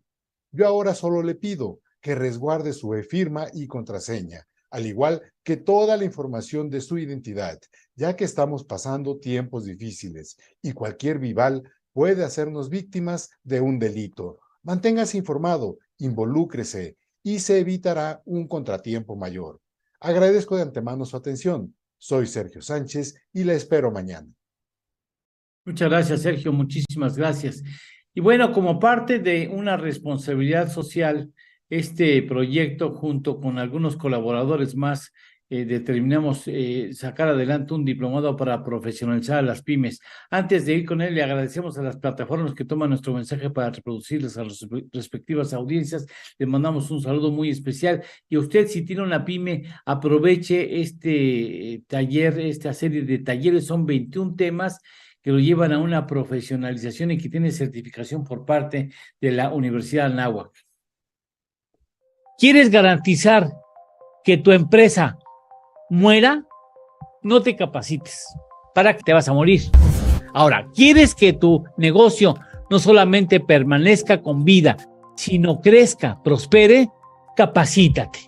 Yo ahora solo le pido que resguarde su e-firma y contraseña, al igual que toda la información de su identidad, ya que estamos pasando tiempos difíciles y cualquier vival puede hacernos víctimas de un delito. Manténgase informado, involúcrese y se evitará un contratiempo mayor. Agradezco de antemano su atención. Soy Sergio Sánchez y la espero mañana. Muchas gracias, Sergio. Muchísimas gracias. Y bueno, como parte de una responsabilidad social, este proyecto, junto con algunos colaboradores más, determinamos sacar adelante un diplomado para profesionalizar a las pymes. Antes de ir con él, le agradecemos a las plataformas que toman nuestro mensaje para reproducirles a las respectivas audiencias. Le mandamos un saludo muy especial. Y a usted, si tiene una pyme, aproveche este taller, esta serie de talleres. Son 21 temas que lo llevan a una profesionalización y que tiene certificación por parte de la Universidad Anáhuac. ¿Quieres garantizar que tu empresa muera? No te capacites. ¿Para qué te vas a morir? Ahora, ¿quieres que tu negocio no solamente permanezca con vida, sino crezca, prospere? Capacítate.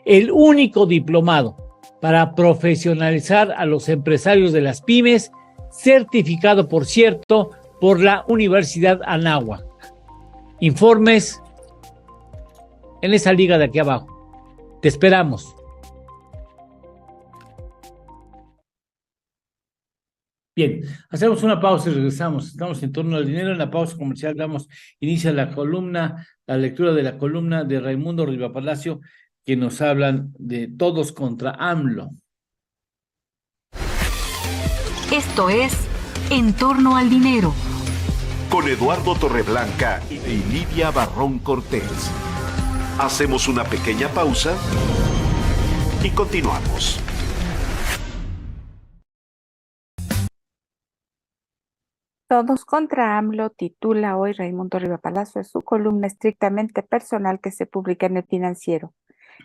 El único diplomado para profesionalizar a los empresarios de las pymes, certificado, por cierto, por la Universidad Anáhuac. Informes en esa liga de aquí abajo. Te esperamos. Bien, hacemos una pausa y regresamos. Estamos en torno al dinero. En la pausa comercial damos inicio a la lectura de la columna de Raimundo Rivapalacio, que nos hablan de todos contra AMLO. Esto es En torno al dinero. Con Eduardo Torreblanca y Lidia Barrón Cortés. Hacemos una pequeña pausa y continuamos. Todos contra AMLO titula hoy Raimundo Rivapalacio su columna estrictamente personal que se publica en El Financiero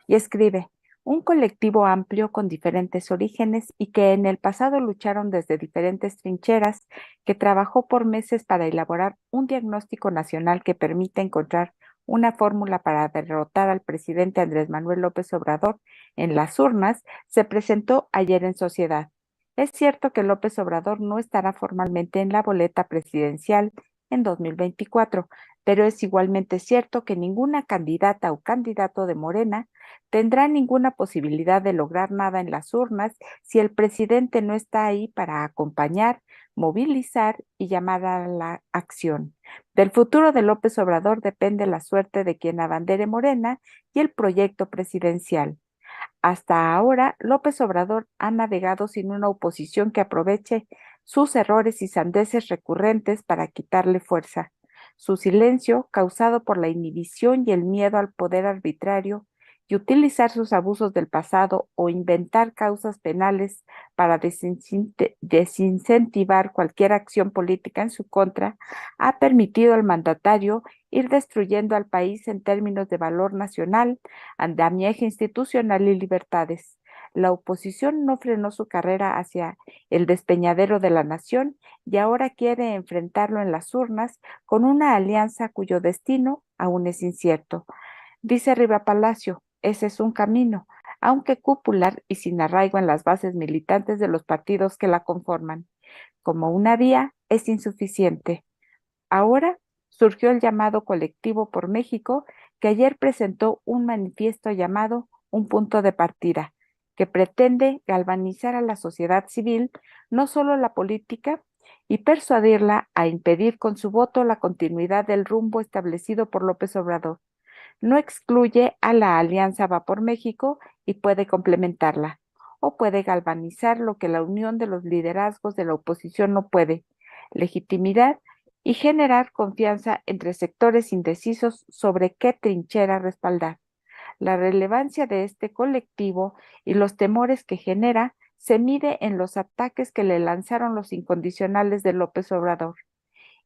y escribe: un colectivo amplio con diferentes orígenes y que en el pasado lucharon desde diferentes trincheras, que trabajó por meses para elaborar un diagnóstico nacional que permita encontrar una fórmula para derrotar al presidente Andrés Manuel López Obrador en las urnas, se presentó ayer en sociedad. Es cierto que López Obrador no estará formalmente en la boleta presidencial en 2024, pero es igualmente cierto que ninguna candidata o candidato de Morena tendrá ninguna posibilidad de lograr nada en las urnas si el presidente no está ahí para acompañar, movilizar y llamar a la acción. Del futuro de López Obrador depende la suerte de quien abandere Morena y el proyecto presidencial. Hasta ahora, López Obrador ha navegado sin una oposición que aproveche sus errores y sandeces recurrentes para quitarle fuerza. Su silencio, causado por la inhibición y el miedo al poder arbitrario y utilizar sus abusos del pasado o inventar causas penales para desincentivar cualquier acción política en su contra, ha permitido al mandatario ir destruyendo al país en términos de valor nacional, andamiaje institucional y libertades. La oposición no frenó su carrera hacia el despeñadero de la nación y ahora quiere enfrentarlo en las urnas con una alianza cuyo destino aún es incierto. Dice Riva Palacio, ese es un camino, aunque cupular y sin arraigo en las bases militantes de los partidos que la conforman. Como una vía, es insuficiente. Ahora surgió el llamado Colectivo por México, que ayer presentó un manifiesto llamado Un punto de partida, que pretende galvanizar a la sociedad civil, no solo la política, y persuadirla a impedir con su voto la continuidad del rumbo establecido por López Obrador. No excluye a la Alianza Va por México y puede complementarla, o puede galvanizar lo que la unión de los liderazgos de la oposición no puede, legitimidad y generar confianza entre sectores indecisos sobre qué trinchera respaldar. La relevancia de este colectivo y los temores que genera se mide en los ataques que le lanzaron los incondicionales de López Obrador.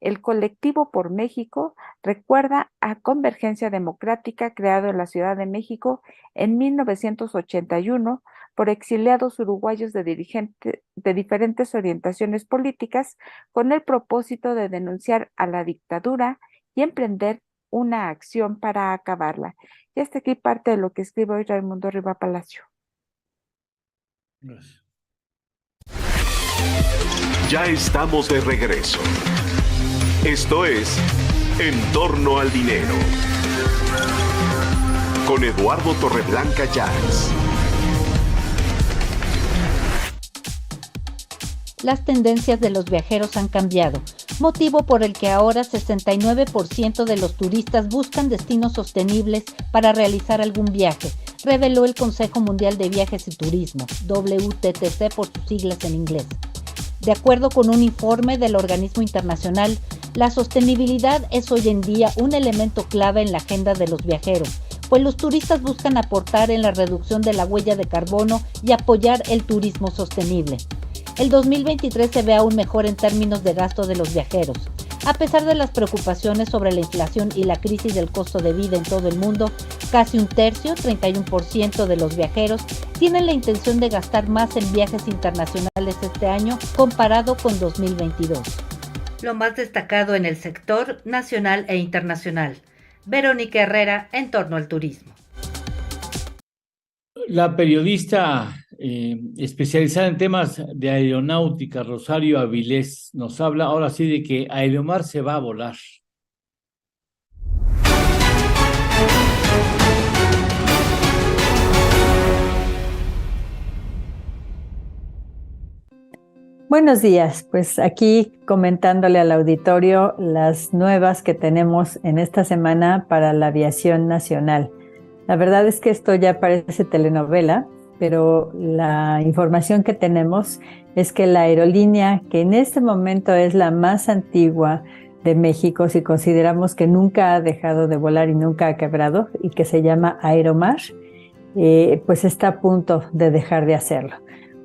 El Colectivo por México recuerda a Convergencia Democrática, creado en la Ciudad de México en 1981 por exiliados uruguayos de diferentes orientaciones políticas, con el propósito de denunciar a la dictadura y emprender una acción para acabarla. Y hasta aquí parte de lo que escribe hoy Raimundo Riva Palacio. Gracias. Ya estamos de regreso. Esto es En torno al dinero. Con Eduardo Torreblanca Llanes. Las tendencias de los viajeros han cambiado, motivo por el que ahora 69% de los turistas buscan destinos sostenibles para realizar algún viaje, reveló el Consejo Mundial de Viajes y Turismo, WTTC por sus siglas en inglés. De acuerdo con un informe del organismo internacional, la sostenibilidad es hoy en día un elemento clave en la agenda de los viajeros, pues los turistas buscan aportar en la reducción de la huella de carbono y apoyar el turismo sostenible. El 2023 se ve aún mejor en términos de gasto de los viajeros. A pesar de las preocupaciones sobre la inflación y la crisis del costo de vida en todo el mundo, casi un tercio, 31% de los viajeros, tienen la intención de gastar más en viajes internacionales este año comparado con 2022. Lo más destacado en el sector nacional e internacional. Verónica Herrera, en torno al turismo. La periodista especializada en temas de aeronáutica, Rosario Avilés, nos habla ahora sí de que Aeromar se va a volar. Buenos días, pues aquí comentándole al auditorio las nuevas que tenemos en esta semana para la aviación nacional. La verdad es que esto ya parece telenovela, pero la información que tenemos es que la aerolínea, que en este momento es la más antigua de México, si consideramos que nunca ha dejado de volar y nunca ha quebrado, y que se llama Aeromar, pues está a punto de dejar de hacerlo.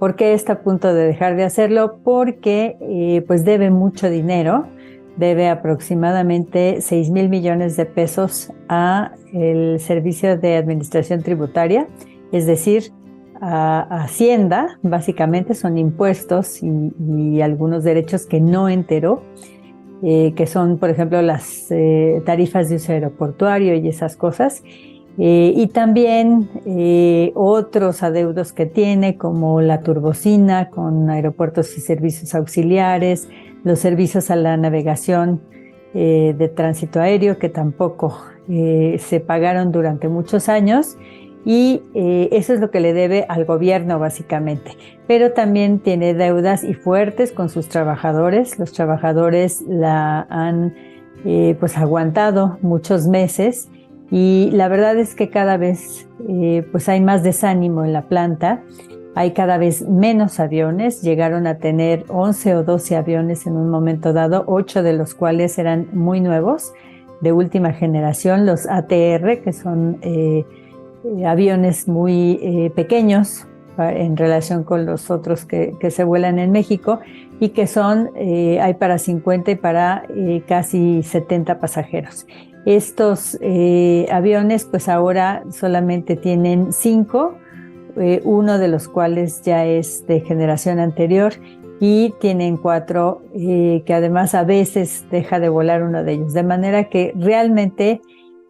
¿Por qué está a punto de dejar de hacerlo? Porque pues debe mucho dinero, debe aproximadamente 6,000 millones de pesos a el Servicio de Administración Tributaria, es decir, a Hacienda. Básicamente son impuestos y algunos derechos que no enteró, que son, por ejemplo, las tarifas de uso aeroportuario y esas cosas. Y también otros adeudos que tiene, como la turbocina con aeropuertos y servicios auxiliares, los servicios a la navegación de tránsito aéreo, que tampoco se pagaron durante muchos años, y eso es lo que le debe al gobierno básicamente. Pero también tiene deudas y fuertes con sus trabajadores. Los trabajadores la han pues aguantado muchos meses, y la verdad es que cada vez pues hay más desánimo en la planta, hay cada vez menos aviones. Llegaron a tener 11 o 12 aviones en un momento dado, 8 de los cuales eran muy nuevos, de última generación, los ATR, que son aviones muy pequeños en relación con los otros que se vuelan en México y que son, hay para 50 y para casi 70 pasajeros. Estos aviones pues ahora solamente tienen 5, uno de los cuales ya es de generación anterior y tienen 4 que además a veces deja de volar uno de ellos, de manera que realmente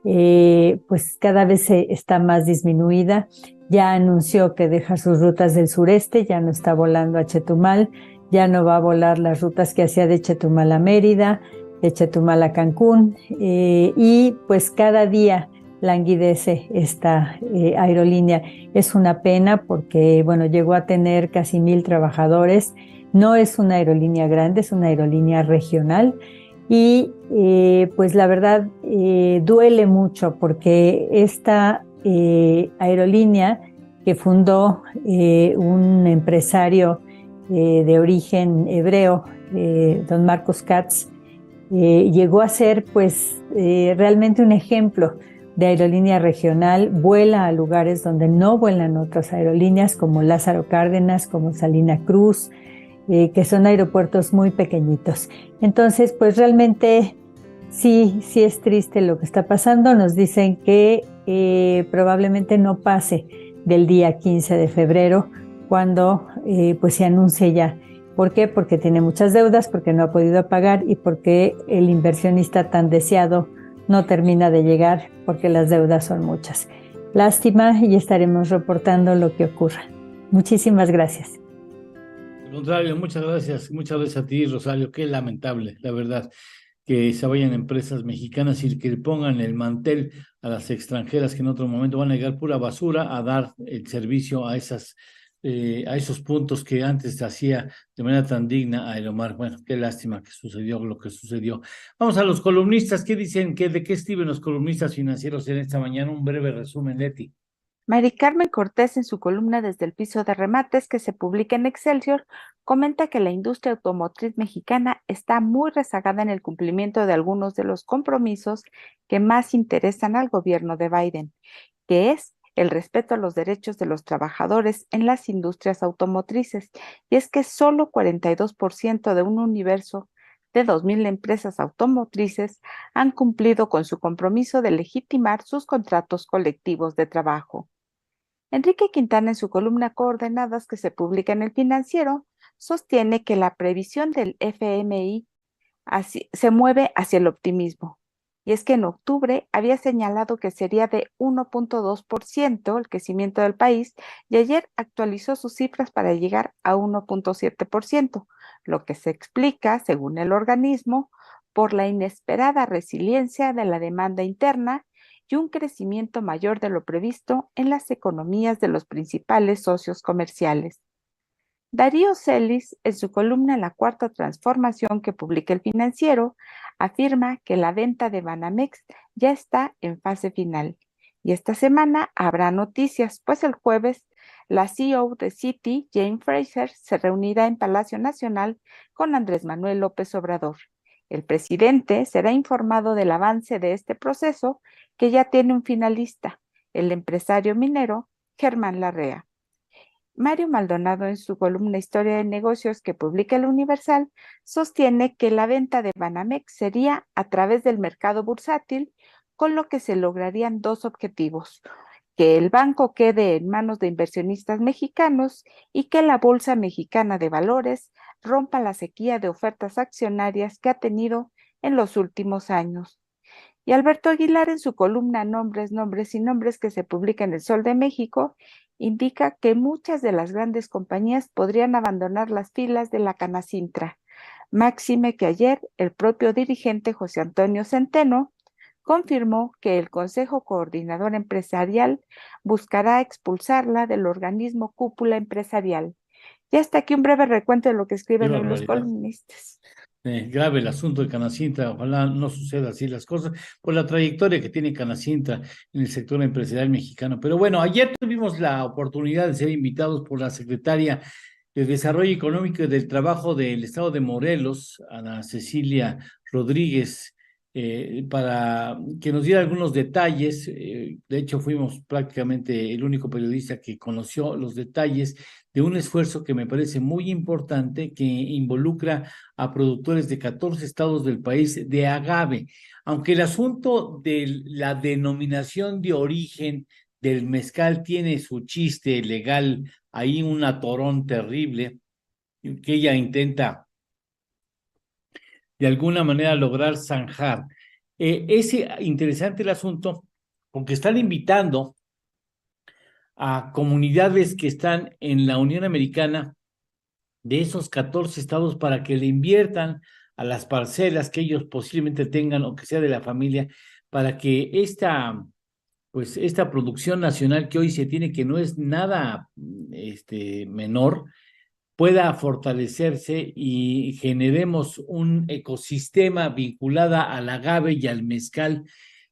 pues cada vez está más disminuida. Ya anunció que deja sus rutas del sureste, ya no está volando a Chetumal, ya no va a volar las rutas que hacía de Chetumal a Mérida, de Chetumal a Cancún, y pues cada día languidece esta aerolínea. Es una pena porque, bueno, llegó a tener casi 1,000 trabajadores. No es una aerolínea grande, es una aerolínea regional y pues la verdad duele mucho porque esta aerolínea que fundó un empresario de origen hebreo, don Marcos Katz, llegó a ser pues realmente un ejemplo de aerolínea regional, vuela a lugares donde no vuelan otras aerolíneas como Lázaro Cárdenas, como Salina Cruz, que son aeropuertos muy pequeñitos. Entonces, pues realmente sí es triste lo que está pasando. Nos dicen que probablemente no pase del día 15 de febrero, cuando pues se anuncie ya. ¿Por qué? Porque tiene muchas deudas, porque no ha podido pagar y porque el inversionista tan deseado no termina de llegar porque las deudas son muchas. Lástima y estaremos reportando lo que ocurra. Muchísimas gracias. Al contrario, muchas gracias a ti, Rosario. Qué lamentable, la verdad, que se vayan empresas mexicanas y que le pongan el mantel a las extranjeras que en otro momento van a llegar pura basura a dar el servicio a esos puntos que antes se hacía de manera tan digna a Aeromar. Bueno, qué lástima que sucedió lo que sucedió. Vamos a los columnistas. ¿Qué dicen? ¿De qué escriben los columnistas financieros en esta mañana? Un breve resumen, Leti. Mari Carmen Cortés, en su columna Desde el piso de remates, que se publica en Excelsior, comenta que la industria automotriz mexicana está muy rezagada en el cumplimiento de algunos de los compromisos que más interesan al gobierno de Biden, que es el respeto a los derechos de los trabajadores en las industrias automotrices. Y es que solo 42% de un universo de 2,000 empresas automotrices han cumplido con su compromiso de legitimar sus contratos colectivos de trabajo. Enrique Quintana, en su columna Coordenadas, que se publica en El Financiero, sostiene que la previsión del FMI se mueve hacia el optimismo. Y es que en octubre había señalado que sería de 1.2% el crecimiento del país y ayer actualizó sus cifras para llegar a 1.7%, lo que se explica, según el organismo, por la inesperada resiliencia de la demanda interna y un crecimiento mayor de lo previsto en las economías de los principales socios comerciales. Darío Celis, en su columna La Cuarta Transformación, que publica El Financiero, afirma que la venta de Banamex ya está en fase final. Y esta semana habrá noticias, pues el jueves la CEO de Citi, Jane Fraser, se reunirá en Palacio Nacional con Andrés Manuel López Obrador. El presidente será informado del avance de este proceso, que ya tiene un finalista, el empresario minero Germán Larrea. Mario Maldonado, en su columna Historia de Negocios, que publica El Universal, sostiene que la venta de Banamex sería a través del mercado bursátil, con lo que se lograrían 2 objetivos: que el banco quede en manos de inversionistas mexicanos y que la Bolsa Mexicana de Valores rompa la sequía de ofertas accionarias que ha tenido en los últimos años. Y Alberto Aguilar, en su columna Nombres, Nombres y Nombres, que se publica en El Sol de México, indica que muchas de las grandes compañías podrían abandonar las filas de la Canacintra. Máxime que ayer el propio dirigente José Antonio Centeno confirmó que el Consejo Coordinador Empresarial buscará expulsarla del organismo cúpula empresarial. Y hasta aquí un breve recuento de lo que escriben hoy los columnistas. Grave el asunto de Canacintra, ojalá no suceda así las cosas, por la trayectoria que tiene Canacintra en el sector empresarial mexicano. Pero bueno, ayer tuvimos la oportunidad de ser invitados por la secretaria de Desarrollo Económico y del Trabajo del Estado de Morelos, Ana Cecilia Rodríguez, para que nos diera algunos detalles. De hecho, fuimos prácticamente el único periodista que conoció los detalles de un esfuerzo que me parece muy importante, que involucra a productores de 14 estados del país de agave. Aunque el asunto de la denominación de origen del mezcal tiene su chiste legal, ahí un atorón terrible que ella intenta de alguna manera lograr zanjar. Es interesante el asunto porque están invitando a comunidades que están en la Unión Americana de esos 14 estados para que le inviertan a las parcelas que ellos posiblemente tengan o que sea de la familia, para que esta producción nacional que hoy se tiene, que no es nada menor, pueda fortalecerse y generemos un ecosistema vinculado al agave y al mezcal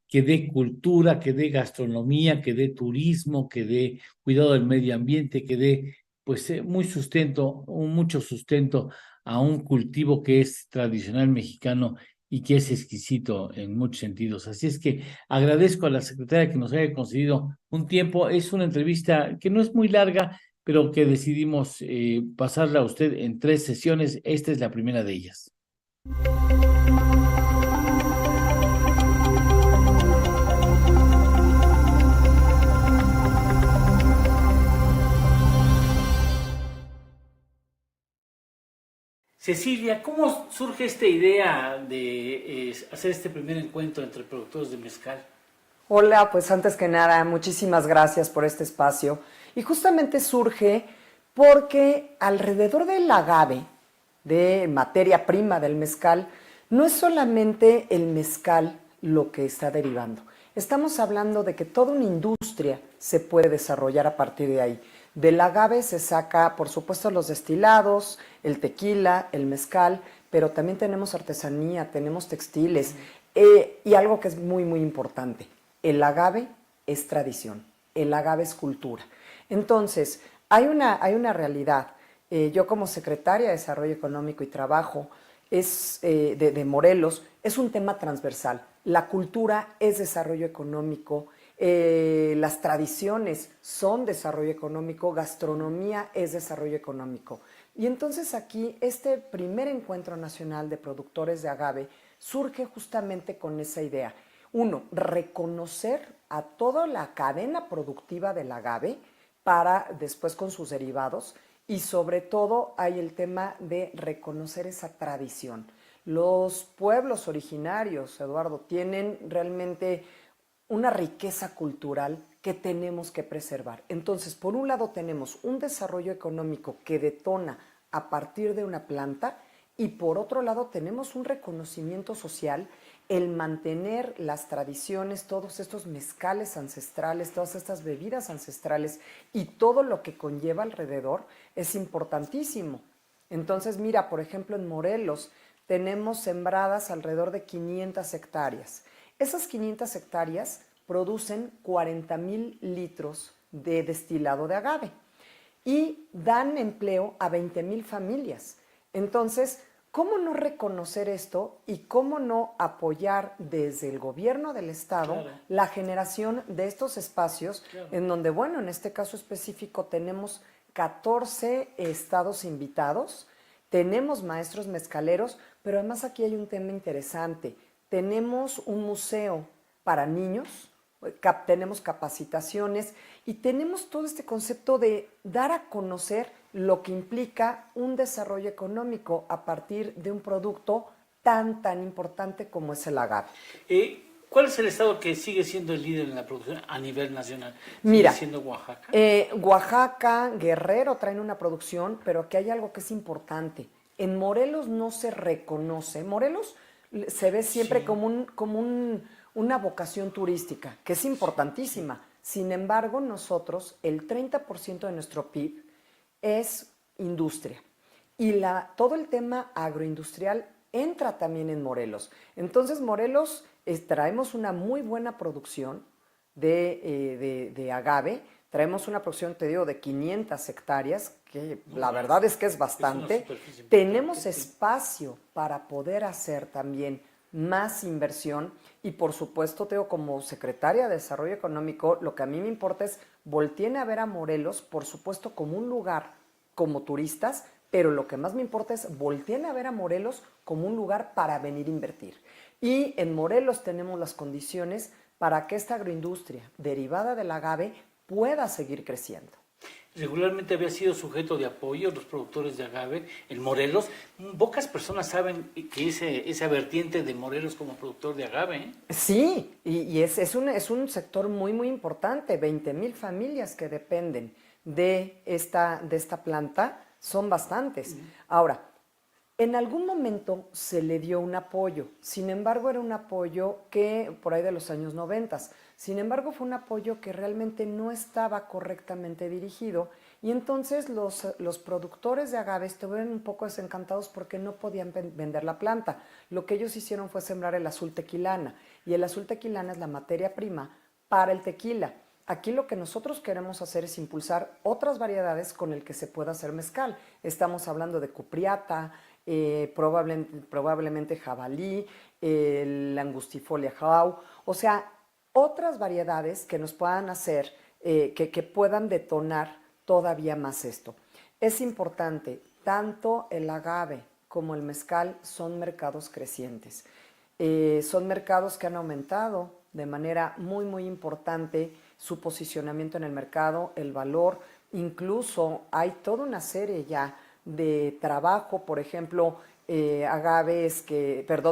que dé cultura, que dé gastronomía, que dé turismo, que dé cuidado del medio ambiente, que dé mucho sustento a un cultivo que es tradicional mexicano y que es exquisito en muchos sentidos. Así es que agradezco a la secretaria que nos haya concedido un tiempo. Es una entrevista que no es muy larga, pero que decidimos pasarla a usted en 3 sesiones. Esta es la primera de ellas. Cecilia, ¿cómo surge esta idea de hacer este primer encuentro entre productores de mezcal? Hola, pues antes que nada, muchísimas gracias por este espacio. Y justamente surge porque alrededor del agave, de materia prima del mezcal, no es solamente el mezcal lo que está derivando. Estamos hablando de que toda una industria se puede desarrollar a partir de ahí. Del agave se saca, por supuesto, los destilados, el tequila, el mezcal, pero también tenemos artesanía, tenemos textiles y algo que es muy, muy importante. El agave es tradición, el agave es cultura. Entonces, hay una realidad. Yo como secretaria de Desarrollo Económico y Trabajo de Morelos, es un tema transversal. La cultura es desarrollo económico, las tradiciones son desarrollo económico, gastronomía es desarrollo económico. Y entonces aquí este primer encuentro nacional de productores de agave surge justamente con esa idea. Uno, reconocer a toda la cadena productiva del agave para después con sus derivados, y sobre todo hay el tema de reconocer esa tradición. Los pueblos originarios, Eduardo, tienen realmente una riqueza cultural que tenemos que preservar. Entonces, por un lado tenemos un desarrollo económico que detona a partir de una planta y por otro lado tenemos un reconocimiento social, el mantener las tradiciones, todos estos mezcales ancestrales, todas estas bebidas ancestrales y todo lo que conlleva alrededor es importantísimo. Entonces, mira, por ejemplo, en Morelos tenemos sembradas alrededor de 500 hectáreas. Esas 500 hectáreas producen 40,000 litros de destilado de agave y dan empleo a 20,000 familias. Entonces, ¿cómo no reconocer esto y cómo no apoyar desde el gobierno del estado la generación de estos espacios en donde, bueno, en este caso específico tenemos 14 estados invitados, tenemos maestros mezcaleros, pero además aquí hay un tema interesante. Tenemos un museo para niños, tenemos capacitaciones y tenemos todo este concepto de dar a conocer lo que implica un desarrollo económico a partir de un producto tan importante como es el agave. ¿Cuál es el estado que sigue siendo el líder en la producción a nivel nacional? Mira, ¿Sigue siendo Oaxaca? Oaxaca, Guerrero traen una producción, pero aquí hay algo que es importante. En Morelos no se reconoce. Morelos se ve siempre como una vocación turística, que es importantísima. Sin embargo, nosotros, el 30% de nuestro PIB es industria. Y todo el tema agroindustrial entra también en Morelos. Entonces, Morelos traemos una muy buena producción de agave. Traemos una producción, te digo, de 500 hectáreas, que la verdad es que es bastante. Tenemos espacio para poder hacer también más inversión y por supuesto, Teo, como secretaria de Desarrollo Económico, lo que a mí me importa es volteen a ver a Morelos, por supuesto, como un lugar como turistas, pero lo que más me importa es volteen a ver a Morelos como un lugar para venir a invertir. Y en Morelos tenemos las condiciones para que esta agroindustria derivada del agave pueda seguir creciendo. Regularmente había sido sujeto de apoyo los productores de agave en Morelos. Pocas personas saben que esa vertiente de Morelos como productor de agave, ¿eh? Sí, y es un sector muy, muy importante. 20,000 familias que dependen de esta planta son bastantes. Ahora, en algún momento se le dio un apoyo, sin embargo era un apoyo que por ahí de los años 90, sin embargo fue un apoyo que realmente no estaba correctamente dirigido y entonces los productores de agave estuvieron un poco desencantados porque no podían vender la planta. Lo que ellos hicieron fue sembrar el azul tequilana y el azul tequilana es la materia prima para el tequila. Aquí lo que nosotros queremos hacer es impulsar otras variedades con el que se pueda hacer mezcal. Estamos hablando de cupriata, probablemente jabalí, el angustifolia jau, o sea, otras variedades que nos puedan hacer, que puedan detonar todavía más esto. Es importante, tanto el agave como el mezcal son mercados crecientes. Son mercados que han aumentado de manera muy, muy importante su posicionamiento en el mercado, el valor, incluso hay toda una serie ya de trabajo, por ejemplo,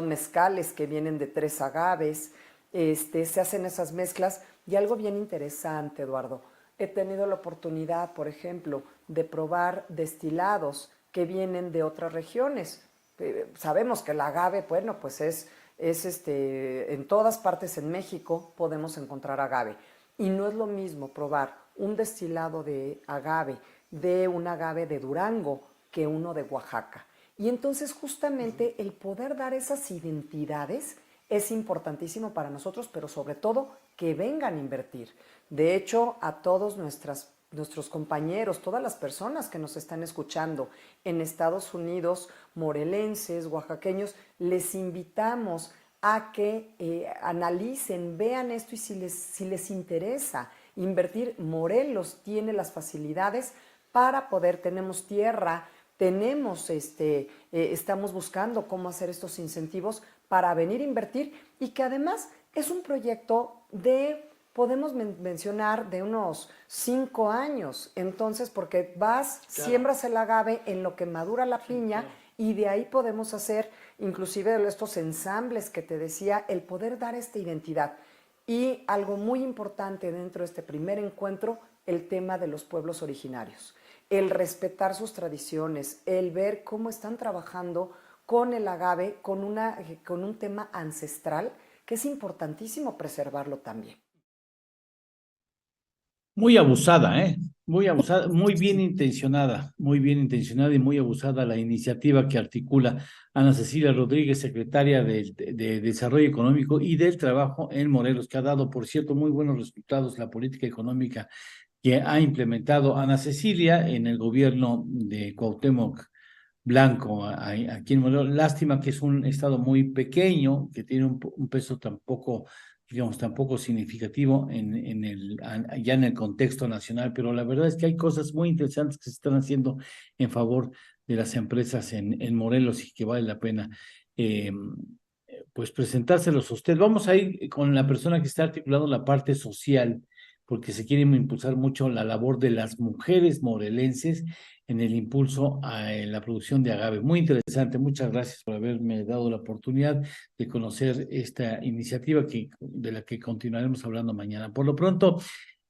mezcales que vienen de 3 agaves, se hacen esas mezclas y algo bien interesante, Eduardo. He tenido la oportunidad, por ejemplo, de probar destilados que vienen de otras regiones. Sabemos que el agave, bueno, pues es en todas partes en México podemos encontrar agave. Y no es lo mismo probar un destilado de un agave de Durango, que uno de Oaxaca. Y entonces justamente el poder dar esas identidades es importantísimo para nosotros, pero sobre todo que vengan a invertir. De hecho, a todos nuestros compañeros, todas las personas que nos están escuchando en Estados Unidos, morelenses, oaxaqueños, les invitamos a que analicen, vean esto y si les interesa invertir. Morelos tiene las facilidades para poder, tenemos tierra, estamos buscando cómo hacer estos incentivos para venir a invertir y que además es un proyecto podemos mencionar de unos 5 años, entonces porque siembras el agave en lo que madura la piña y de ahí podemos hacer inclusive estos ensambles que te decía, el poder dar esta identidad. Y algo muy importante dentro de este primer encuentro, el tema de los pueblos originarios. El respetar sus tradiciones, el ver cómo están trabajando con el agave, con un tema ancestral, que es importantísimo preservarlo también. Muy abusada, muy abusada, muy bien intencionada y muy abusada la iniciativa que articula Ana Cecilia Rodríguez, secretaria de Desarrollo Económico y del Trabajo en Morelos, que ha dado, por cierto, muy buenos resultados la política económica que ha implementado Ana Cecilia en el gobierno de Cuauhtémoc Blanco aquí en Morelos. Lástima que es un estado muy pequeño, que tiene un peso tampoco significativo ya en el contexto nacional, pero la verdad es que hay cosas muy interesantes que se están haciendo en favor de las empresas en Morelos y que vale la pena pues presentárselos a usted. Vamos a ir con la persona que está articulando la parte social, porque se quiere impulsar mucho la labor de las mujeres morelenses en el impulso a la producción de agave. Muy interesante, muchas gracias por haberme dado la oportunidad de conocer esta iniciativa de la que continuaremos hablando mañana. Por lo pronto,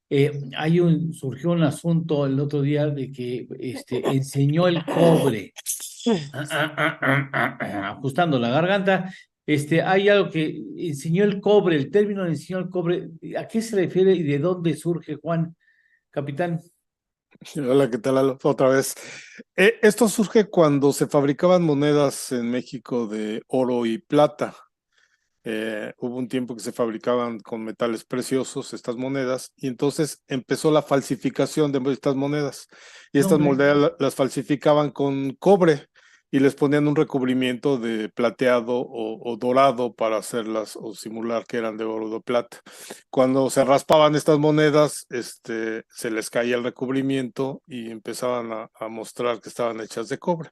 surgió un asunto el otro día de que enseñó el cobre, ajustando la garganta. Hay algo que enseñó el cobre, el término enseñó el cobre, ¿a qué se refiere y de dónde surge, Juan, capitán? Hola, ¿qué tal, Lalo? Otra vez. Esto surge cuando se fabricaban monedas en México de oro y plata. Hubo un tiempo que se fabricaban con metales preciosos estas monedas y entonces empezó la falsificación de estas monedas y estas monedas las falsificaban con cobre y les ponían un recubrimiento de plateado o dorado para hacerlas o simular que eran de oro o de plata. Cuando se raspaban estas monedas, se les caía el recubrimiento y empezaban a mostrar que estaban hechas de cobre.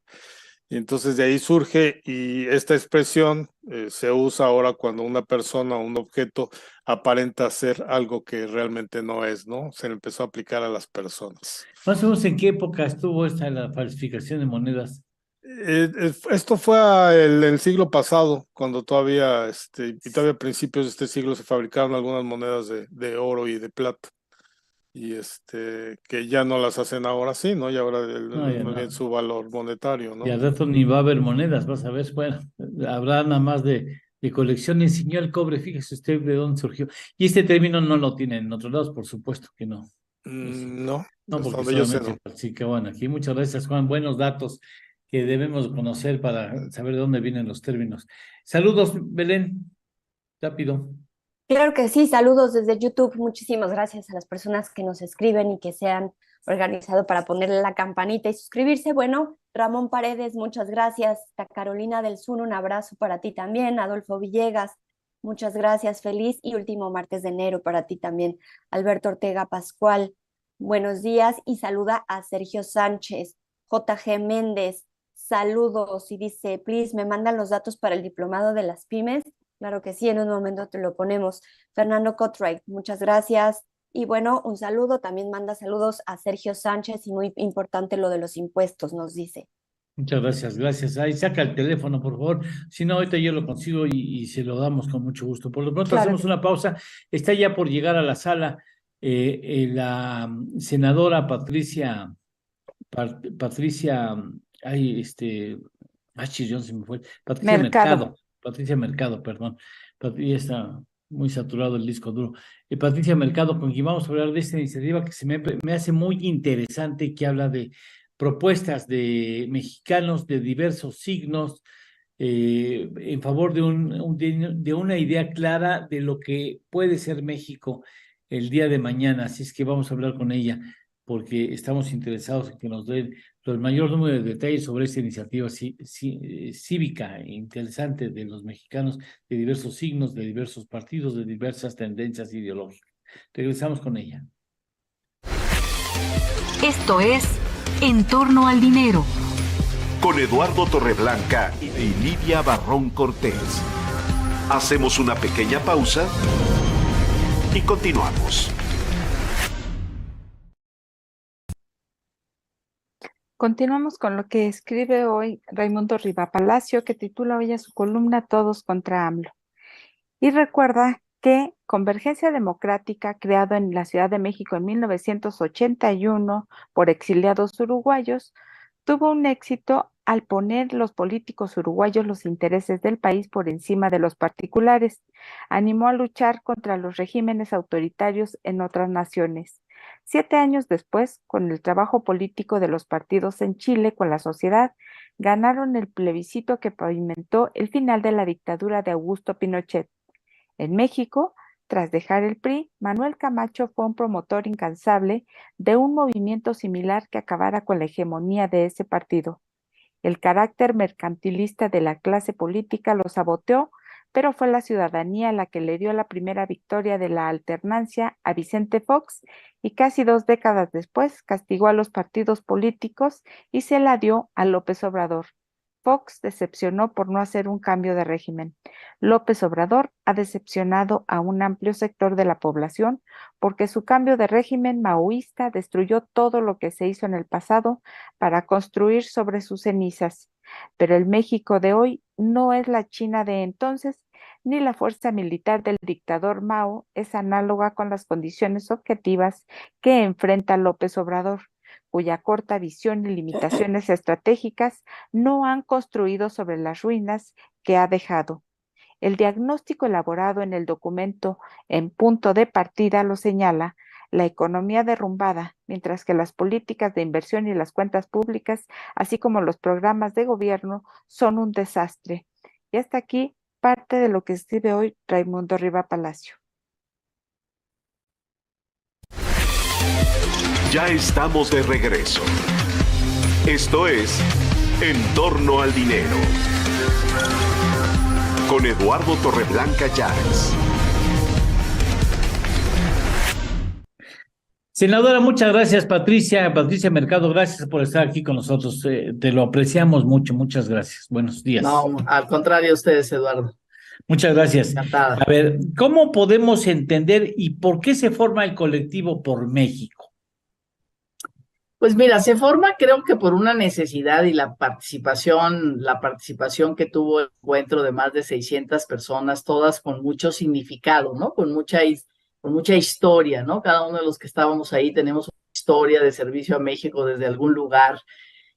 Y entonces de ahí surge, y esta expresión se usa ahora cuando una persona o un objeto aparenta ser algo que realmente no es, ¿no? Se le empezó a aplicar a las personas. Más o menos, ¿en qué época estuvo la falsificación de monedas? Esto fue el siglo pasado, cuando todavía, y todavía a principios de este siglo se fabricaron algunas monedas de oro y de plata. Y que ya no las hacen ahora sí, ¿no? Y ahora más bien su valor monetario, ¿no? Y al rato ni va a haber monedas, vas a ver, bueno, habrá nada más de colección. Enseñó el cobre, fíjese usted de dónde surgió. Y este término no lo tienen en otros lados, por supuesto que no. No, No, hasta porque donde yo sé, solamente no. sí, que bueno, aquí muchas gracias, Juan, buenos datos que debemos conocer para saber de dónde vienen los términos. Saludos, Belén, rápido. Claro que sí, saludos desde YouTube. Muchísimas gracias a las personas que nos escriben y que se han organizado para ponerle la campanita y suscribirse. Bueno, Ramón Paredes, muchas gracias. Carolina del Sur, un abrazo para ti también. Adolfo Villegas, muchas gracias. Feliz y último martes de enero para ti también. Alberto Ortega Pascual, buenos días y saluda a Sergio Sánchez. JG Méndez, saludos y dice, please, me mandan los datos para el diplomado de las pymes. Claro que sí, en un momento te lo ponemos. Fernando Cotwright, muchas gracias. Y bueno, un saludo, también manda saludos a Sergio Sánchez y muy importante lo de los impuestos, nos dice. Muchas gracias, gracias. Ahí saca el teléfono, por favor. Si no, ahorita yo lo consigo y se lo damos con mucho gusto. Por lo pronto claro hacemos una pausa. Está ya por llegar a la sala la senadora Patricia, chillón se me fue. Patricia Mercado. Patricia Mercado, perdón. Ya está muy saturado el disco duro. Patricia Mercado, con quien vamos a hablar de esta iniciativa que me hace muy interesante, que habla de propuestas de mexicanos de diversos signos en favor de una idea clara de lo que puede ser México el día de mañana. Así es que vamos a hablar con ella porque estamos interesados en que nos den el mayor número de detalles sobre esta iniciativa cívica e interesante de los mexicanos de diversos signos, de diversos partidos, de diversas tendencias ideológicas. Regresamos con ella. Esto es En torno al dinero. Con Eduardo Torreblanca y Lidia Barrón Cortés. Hacemos una pequeña pausa y continuamos. Continuamos con lo que escribe hoy Raimundo Riva Palacio, que titula hoy a su columna Todos contra AMLO. Y recuerda que Convergencia Democrática, creado en la Ciudad de México en 1981 por exiliados uruguayos, tuvo un éxito al poner los políticos uruguayos los intereses del país por encima de los particulares. Animó a luchar contra los regímenes autoritarios en otras naciones. 7 años después, con el trabajo político de los partidos en Chile con la sociedad, ganaron el plebiscito que pavimentó el final de la dictadura de Augusto Pinochet. En México, tras dejar el PRI, Manuel Camacho fue un promotor incansable de un movimiento similar que acabara con la hegemonía de ese partido. El carácter mercantilista de la clase política lo saboteó, pero fue la ciudadanía la que le dio la primera victoria de la alternancia a Vicente Fox y casi 2 décadas después castigó a los partidos políticos y se la dio a López Obrador. Fox decepcionó por no hacer un cambio de régimen. López Obrador ha decepcionado a un amplio sector de la población porque su cambio de régimen maoísta destruyó todo lo que se hizo en el pasado para construir sobre sus cenizas. Pero el México de hoy no es la China de entonces, ni la fuerza militar del dictador Mao es análoga con las condiciones objetivas que enfrenta López Obrador, cuya corta visión y limitaciones estratégicas no han construido sobre las ruinas que ha dejado. El diagnóstico elaborado en el documento En punto de partida lo señala: la economía derrumbada, mientras que las políticas de inversión y las cuentas públicas, así como los programas de gobierno, son un desastre. Y hasta aquí parte de lo que escribe hoy Raimundo Riva Palacio. Ya estamos de regreso. Esto es En torno al dinero. Con Eduardo Torreblanca Llanes. Senadora, muchas gracias, Patricia Mercado, gracias por estar aquí con nosotros. Te lo apreciamos mucho, muchas gracias. Buenos días. No, al contrario a ustedes, Eduardo. Muchas gracias. Encantada. A ver, ¿cómo podemos entender y por qué se forma el colectivo Por México? Pues mira, se forma creo que por una necesidad y la participación que tuvo el encuentro de más de 600 personas, todas con mucho significado, ¿no? Con mucha historia, ¿no? Cada uno de los que estábamos ahí tenemos una historia de servicio a México desde algún lugar,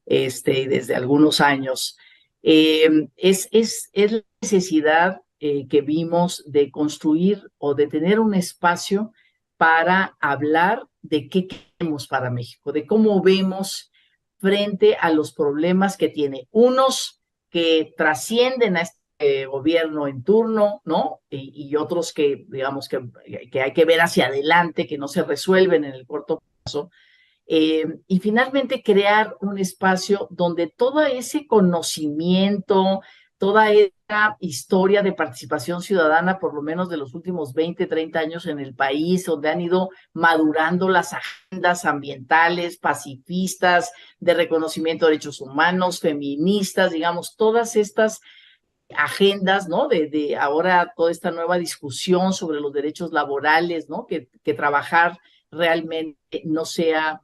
y desde algunos años. Es la necesidad que vimos de construir o de tener un espacio para hablar de qué queremos para México, de cómo vemos frente a los problemas que tiene, unos que trascienden a este gobierno en turno, ¿no? Y otros que, digamos, que hay que ver hacia adelante, que no se resuelven en el corto plazo. Y finalmente crear un espacio donde todo ese conocimiento, toda esa historia de participación ciudadana, por lo menos de los últimos 20, 30 años en el país, donde han ido madurando las agendas ambientales, pacifistas, de reconocimiento de derechos humanos, feministas, digamos, todas estas agendas, ¿no? De ahora toda esta nueva discusión sobre los derechos laborales, ¿no? Que trabajar realmente no sea,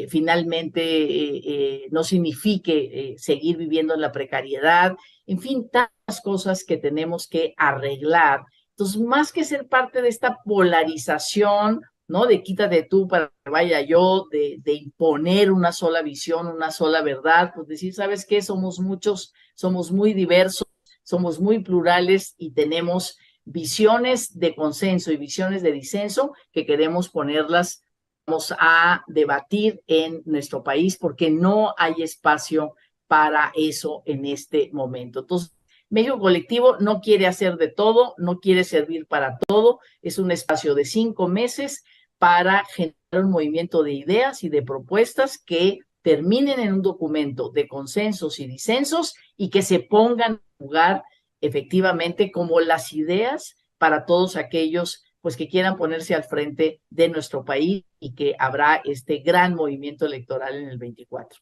finalmente, no signifique seguir viviendo en la precariedad, en fin, tantas cosas que tenemos que arreglar. Entonces, más que ser parte de esta polarización, ¿no? De quítate tú para que vaya yo, de imponer una sola visión, una sola verdad, pues decir, ¿sabes qué? Somos muchos, somos muy diversos, somos muy plurales y tenemos visiones de consenso y visiones de disenso que queremos ponerlas, vamos a debatir en nuestro país porque no hay espacio para eso en este momento. Entonces, México Colectivo no quiere hacer de todo, no quiere servir para todo, es un espacio de 5 meses para generar un movimiento de ideas y de propuestas que terminen en un documento de consensos y disensos y que se pongan a jugar efectivamente como las ideas para todos aquellos pues que quieran ponerse al frente de nuestro país y que habrá este gran movimiento electoral en el 24.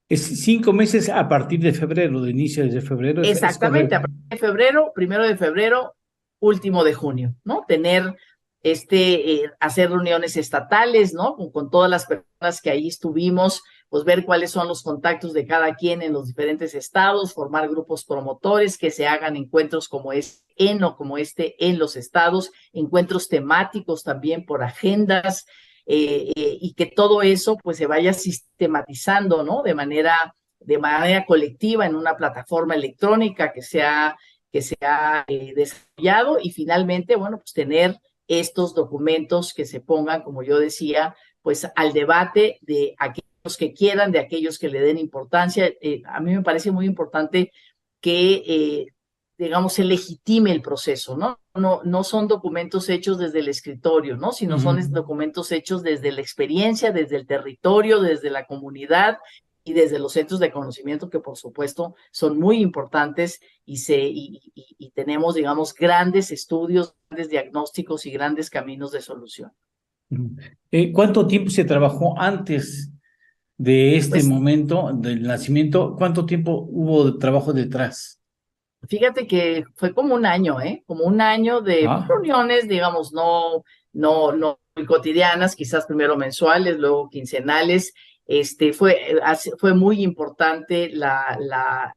Es 5 meses a partir de febrero, de inicio de febrero. Exactamente, a partir de febrero, 1 de febrero, último de junio, ¿no? Tener hacer reuniones estatales, ¿no? Con todas las personas que ahí estuvimos, pues ver cuáles son los contactos de cada quien en los diferentes estados, formar grupos promotores, que se hagan encuentros como en los estados, encuentros temáticos también por agendas, y que todo eso pues se vaya sistematizando, ¿no? De manera colectiva en una plataforma electrónica que se ha desarrollado y finalmente, bueno, pues tener estos documentos que se pongan, como yo decía, pues al debate de aquellos que quieran, de aquellos que le den importancia. A mí me parece muy importante que, digamos, se legitime el proceso, ¿no? No son documentos hechos desde el escritorio, ¿no? Sino son documentos hechos desde la experiencia, desde el territorio, desde la comunidad y desde los centros de conocimiento que, por supuesto, son muy importantes y tenemos, digamos, grandes estudios, grandes diagnósticos y grandes caminos de solución. ¿Cuánto tiempo se trabajó antes de este momento del nacimiento? ¿Cuánto tiempo hubo de trabajo detrás? Fíjate que fue como un año, como un año de reuniones, digamos, no muy cotidianas, quizás primero mensuales, luego quincenales. Fue muy importante la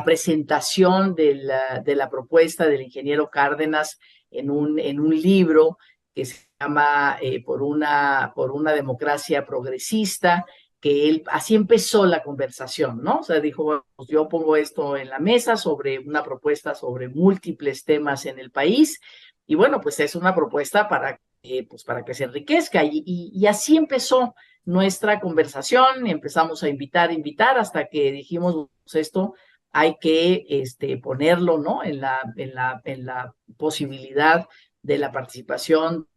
presentación de la propuesta del ingeniero Cárdenas en un libro que se llama por una democracia progresista, que él, así empezó la conversación, ¿no? O sea, dijo, bueno, pues yo pongo esto en la mesa sobre una propuesta sobre múltiples temas en el país, y bueno, pues es una propuesta para que se enriquezca, y así empezó nuestra conversación, empezamos a invitar, hasta que dijimos, pues esto hay que ponerlo, ¿no? En la posibilidad de la participación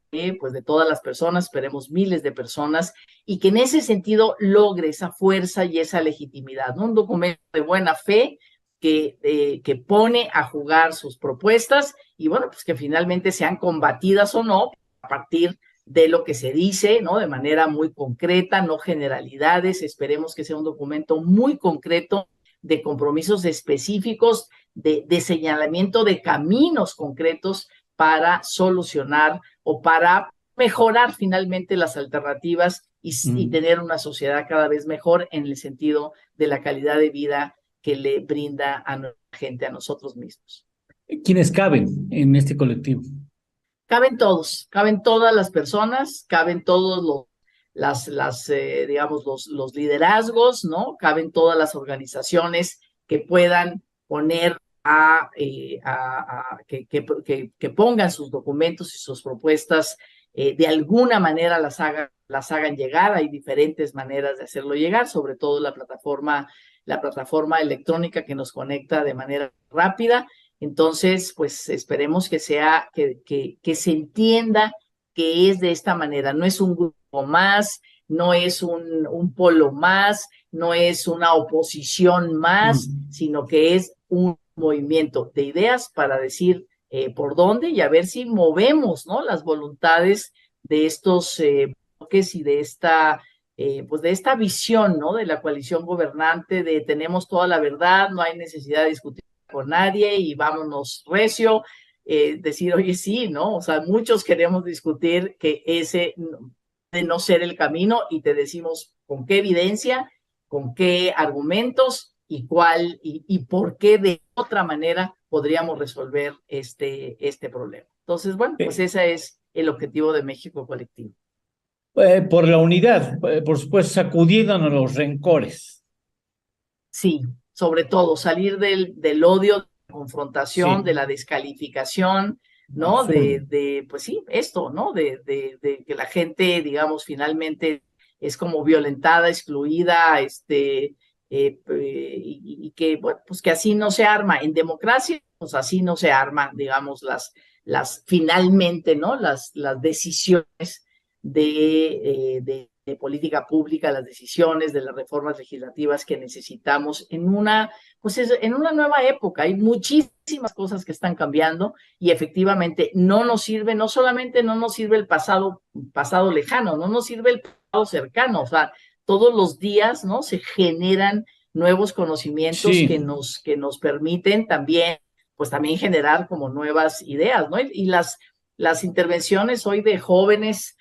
pues de todas las personas, esperemos miles de personas, y que en ese sentido logre esa fuerza y esa legitimidad, ¿no? Un documento de buena fe que pone a jugar sus propuestas y bueno, pues que finalmente sean combatidas o no a partir de lo que se dice, ¿no? De manera muy concreta, no generalidades. Esperemos que sea un documento muy concreto de compromisos específicos, de señalamiento de caminos concretos para solucionar o para mejorar finalmente las alternativas y tener una sociedad cada vez mejor en el sentido de la calidad de vida que le brinda a nuestra gente, a nosotros mismos. ¿Quiénes caben en este colectivo? Caben todos, caben todas las personas, caben todos digamos, los liderazgos, ¿no? Caben todas las organizaciones que puedan poner que pongan sus documentos y sus propuestas, de alguna manera las hagan llegar. Hay diferentes maneras de hacerlo llegar, sobre todo la plataforma electrónica que nos conecta de manera rápida. Entonces, pues esperemos que se entienda que es de esta manera, no es un grupo más, no es un polo más, no es una oposición más, sino que es un movimiento de ideas para decir por dónde y a ver si movemos, ¿no? Las voluntades de estos bloques y de esta visión, ¿no? De la coalición gobernante, de tenemos toda la verdad, no hay necesidad de discutir con nadie y vámonos recio, decir, oye, sí, ¿no? O sea, muchos queremos discutir que ese de no ser el camino y te decimos con qué evidencia, con qué argumentos y cuál y por qué de otra manera podríamos resolver este problema. Entonces, bueno, pues ese es el objetivo de México Colectivo. Por la unidad, por supuesto, sacudiéndonos los rencores. Sí, sobre todo salir del odio, de la confrontación, Sí. de la descalificación, ¿no? Pues sí, esto, ¿no? De que la gente, digamos, finalmente es como violentada, excluida, y que, bueno, pues que así no se arma. En democracia, pues así no se arma, digamos, finalmente, ¿no? Las decisiones de política pública, las decisiones de las reformas legislativas que necesitamos en una nueva época. Hay muchísimas cosas que están cambiando y efectivamente no solamente no nos sirve el pasado lejano, no nos sirve el pasado cercano, o sea, todos los días, ¿no? Se generan nuevos conocimientos que nos permiten también generar como nuevas ideas, ¿no? Y las intervenciones hoy de jóvenes,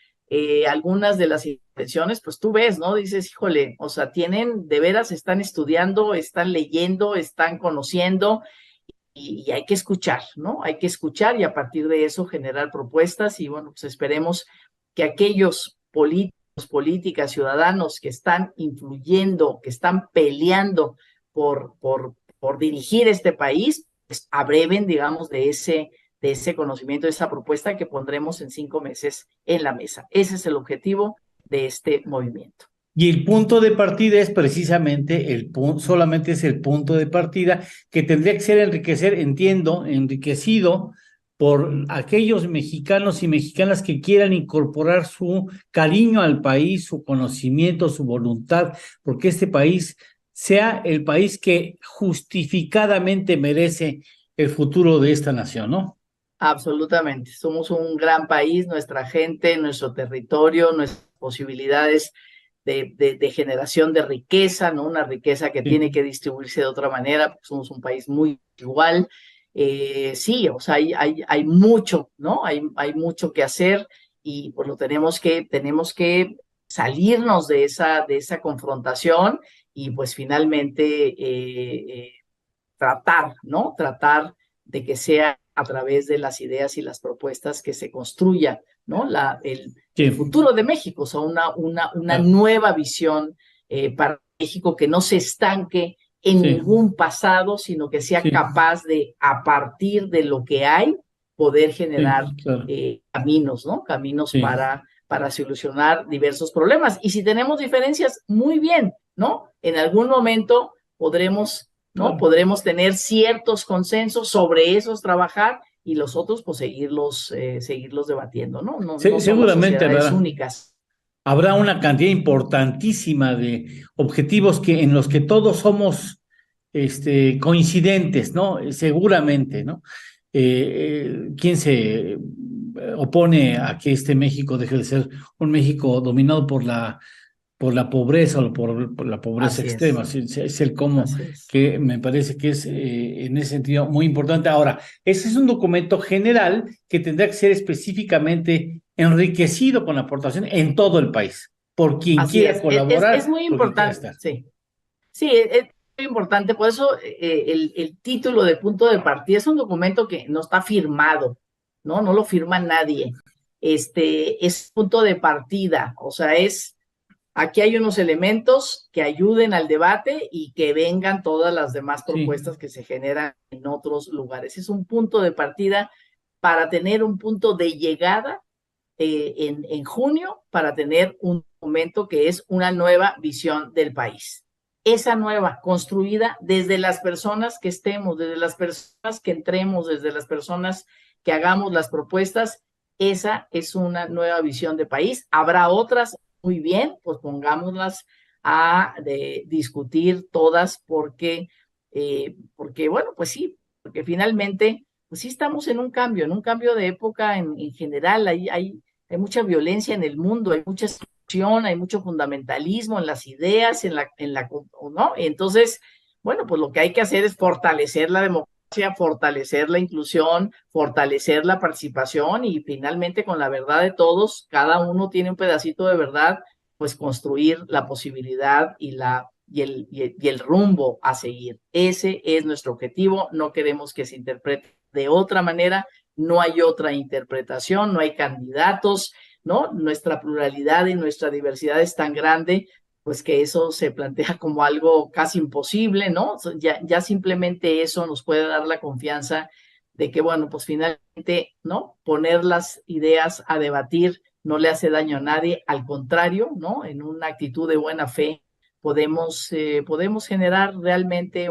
algunas de las intervenciones, pues tú ves, ¿no? Dices, híjole, o sea, de veras, están estudiando, están leyendo, están conociendo y hay que escuchar, ¿no? Hay que escuchar y a partir de eso generar propuestas y bueno, pues esperemos que aquellos políticas, ciudadanos que están influyendo, que están peleando por dirigir este país, pues abreven, digamos, de ese conocimiento, de esa propuesta que pondremos en 5 meses en la mesa. Ese es el objetivo de este movimiento. Y el punto de partida es precisamente solamente es el punto de partida que tendría que ser enriquecido por aquellos mexicanos y mexicanas que quieran incorporar su cariño al país, su conocimiento, su voluntad, porque este país sea el país que justificadamente merece el futuro de esta nación, ¿no? Absolutamente. Somos un gran país, nuestra gente, nuestro territorio, nuestras posibilidades de generación de riqueza, ¿no? Una riqueza que tiene que distribuirse de otra manera, porque somos un país muy igual. Sí, o sea, hay mucho, ¿no? Hay mucho que hacer y pues tenemos que salirnos de esa confrontación y pues finalmente tratar, ¿no? Tratar de que sea a través de las ideas y las propuestas que se construya, ¿no? El futuro de México, o sea, una nueva visión para México que no se estanque en ningún pasado, sino que sea capaz de, a partir de lo que hay, poder generar caminos, ¿no? Caminos para solucionar diversos problemas. Y si tenemos diferencias, muy bien, ¿no? En algún momento podremos tener ciertos consensos, sobre esos trabajar y los otros pues seguirlos debatiendo, ¿no? No somos Seguramente sociedades únicas. habrá una cantidad importantísima de objetivos en los que todos somos coincidentes, ¿no? Seguramente, ¿no? ¿Quién se opone a que este México deje de ser un México dominado por la pobreza o por la pobreza Así extrema? Es el cómo que me parece que es en ese sentido muy importante. Ahora, ese es un documento general que tendrá que ser específicamente enriquecido con aportación en todo el país, por quien quiera colaborar. Es muy importante, sí, es muy importante, por eso el título de punto de partida es un documento que no está firmado, no lo firma nadie, es punto de partida, o sea, aquí hay unos elementos que ayuden al debate y que vengan todas las demás propuestas que se generan en otros lugares. Es un punto de partida para tener un punto de llegada en junio, para tener un documento que es una nueva visión del país. Esa nueva, construida desde las personas que estemos, desde las personas que entremos, desde las personas que hagamos las propuestas, esa es una nueva visión de país. Habrá otras, muy bien, pues pongámoslas a discutir todas porque bueno, pues sí, porque finalmente, pues sí estamos en un cambio de época en general. Hay mucha violencia en el mundo, hay mucha exclusión, hay mucho fundamentalismo en las ideas, ¿no? Entonces, bueno, pues lo que hay que hacer es fortalecer la democracia, fortalecer la inclusión, fortalecer la participación y finalmente con la verdad de todos, cada uno tiene un pedacito de verdad, pues construir la posibilidad y el rumbo a seguir. Ese es nuestro objetivo, no queremos que se interprete de otra manera, no hay otra interpretación, no hay candidatos, ¿no? Nuestra pluralidad y nuestra diversidad es tan grande, pues que eso se plantea como algo casi imposible, ¿no? Ya simplemente eso nos puede dar la confianza de que, bueno, pues finalmente, ¿no? Poner las ideas a debatir no le hace daño a nadie, al contrario, ¿no? En una actitud de buena fe podemos generar realmente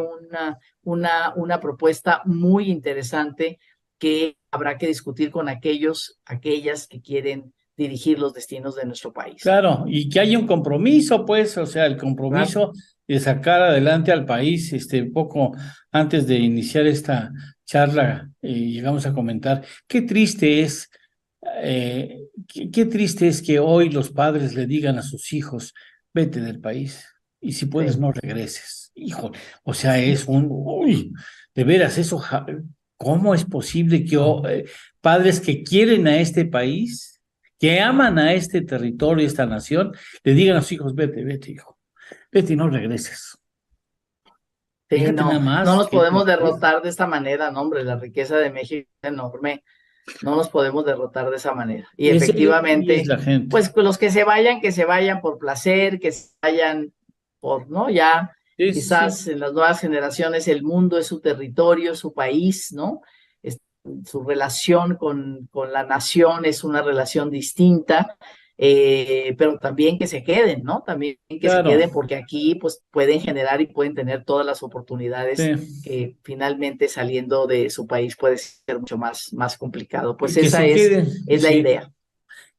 una propuesta muy interesante que habrá que discutir con aquellas que quieren dirigir los destinos de nuestro país. Claro, y que haya un compromiso, pues, o sea, el compromiso de sacar adelante al país. Poco antes de iniciar esta charla, llegamos a comentar qué triste es que hoy los padres le digan a sus hijos, vete del país, y si puedes no regreses. Hijo, o sea, es de veras, eso, ¿cómo es posible que padres que quieren a este país, que aman a este territorio, esta nación, le digan a sus hijos, vete, hijo, vete y no regreses? Sí, no nos podemos derrotar de esta manera, no, hombre, la riqueza de México es enorme, no nos podemos derrotar de esa manera. Y efectivamente, pues los que se vayan por placer, que se vayan por, ¿no? Ya quizás en las nuevas generaciones el mundo es su territorio, su país, ¿no? Su relación con la nación es una relación distinta, pero también que se queden, ¿no? También que se queden porque aquí pues pueden generar y pueden tener todas las oportunidades que finalmente saliendo de su país puede ser mucho más complicado. Pues esa es la idea.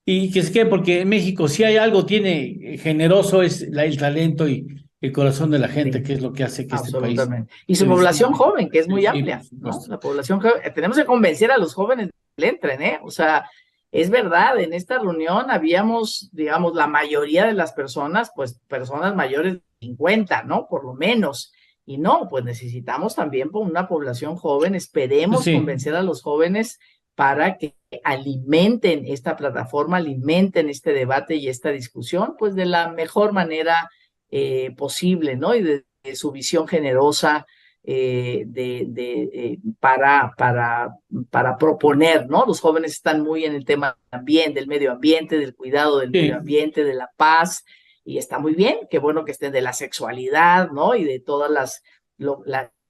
Y que se quede, porque en México si hay algo tiene generoso es el talento y el corazón de la gente, que es lo que hace que este país... Y su población joven, que es muy amplia, ¿no? La población joven, tenemos que convencer a los jóvenes de que le entren, ¿eh? O sea, es verdad, en esta reunión habíamos, digamos, la mayoría de las personas, pues personas mayores de 50, ¿no? Por lo menos. Y no, pues necesitamos también una población joven, esperemos convencer a los jóvenes para que alimenten esta plataforma, alimenten este debate y esta discusión, pues de la mejor manera posible, ¿no? Y de su visión generosa para proponer, ¿no? Los jóvenes están muy en el tema también del medio ambiente, del cuidado del medio ambiente, de la paz, y está muy bien, qué bueno que estén de la sexualidad, ¿no? Y de todas las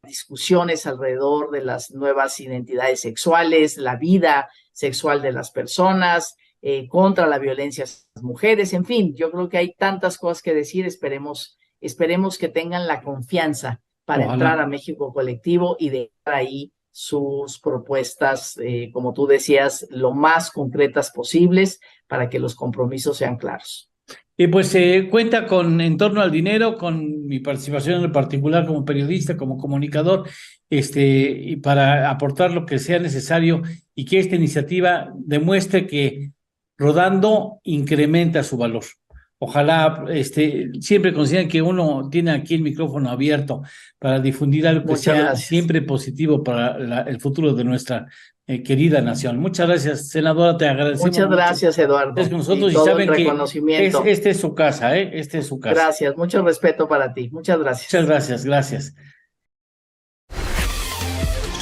discusiones alrededor de las nuevas identidades sexuales, la vida sexual de las personas, contra la violencia a las mujeres, en fin, yo creo que hay tantas cosas que decir, esperemos que tengan la confianza para entrar a México Colectivo y dejar ahí sus propuestas, como tú decías, lo más concretas posibles para que los compromisos sean claros. Y pues cuenta con En torno al dinero, con mi participación en particular como periodista, como comunicador, y para aportar lo que sea necesario y que esta iniciativa demuestre que rodando incrementa su valor. Ojalá siempre consideren que uno tiene aquí el micrófono abierto para difundir algo que Muchas sea gracias. siempre positivo para el futuro de nuestra querida nación. Muchas gracias, senadora, te agradecemos Muchas mucho. gracias, Eduardo. Es con nosotros y todo saben el que reconocimiento. este es su casa, este es su casa. Gracias, mucho respeto para ti. Muchas gracias. Muchas gracias, gracias.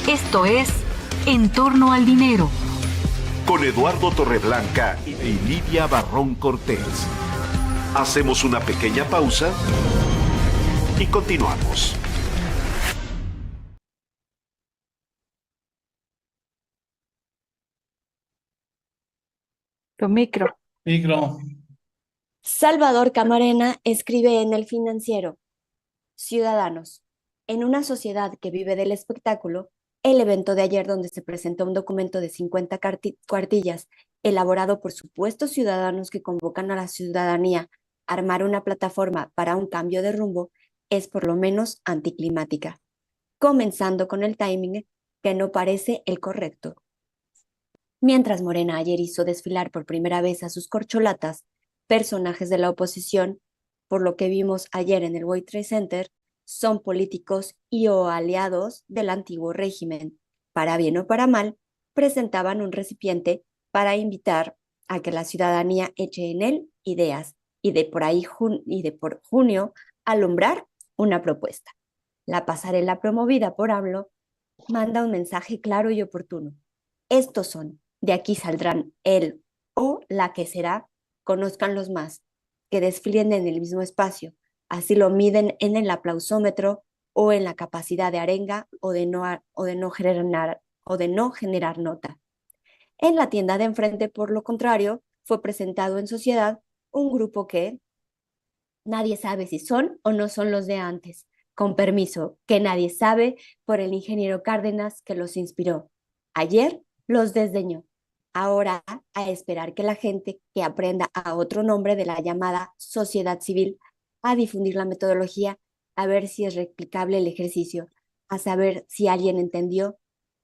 Esto es En torno al dinero. Con Eduardo Torreblanca y Lidia Barrón Cortés. Hacemos una pequeña pausa y continuamos. Tu micro. Micro. Salvador Camarena escribe en El Financiero: Ciudadanos, en una sociedad que vive del espectáculo, el evento de ayer donde se presentó un documento de 50 cuartillas elaborado por supuestos ciudadanos que convocan a la ciudadanía a armar una plataforma para un cambio de rumbo es por lo menos anticlimática, comenzando con el timing que no parece el correcto. Mientras Morena ayer hizo desfilar por primera vez a sus corcholatas, personajes de la oposición, por lo que vimos ayer en el World Trade Center, son políticos y o aliados del antiguo régimen. Para bien o para mal, presentaban un recipiente para invitar a que la ciudadanía eche en él ideas y de por junio alumbrar una propuesta. La pasarela promovida por AMLO manda un mensaje claro y oportuno. Estos son, de aquí saldrán él o la que será, conozcan los más, que desfilen en el mismo espacio. Así lo miden en el aplausómetro o en la capacidad de arenga o de no generar nota. En la tienda de enfrente, por lo contrario, fue presentado en sociedad un grupo que nadie sabe si son o no son los de antes. Con permiso, que nadie sabe, por el ingeniero Cárdenas que los inspiró. Ayer los desdeñó. Ahora a esperar que la gente que aprenda a otro nombre de la llamada sociedad civil a difundir la metodología, a ver si es replicable el ejercicio, a saber si alguien entendió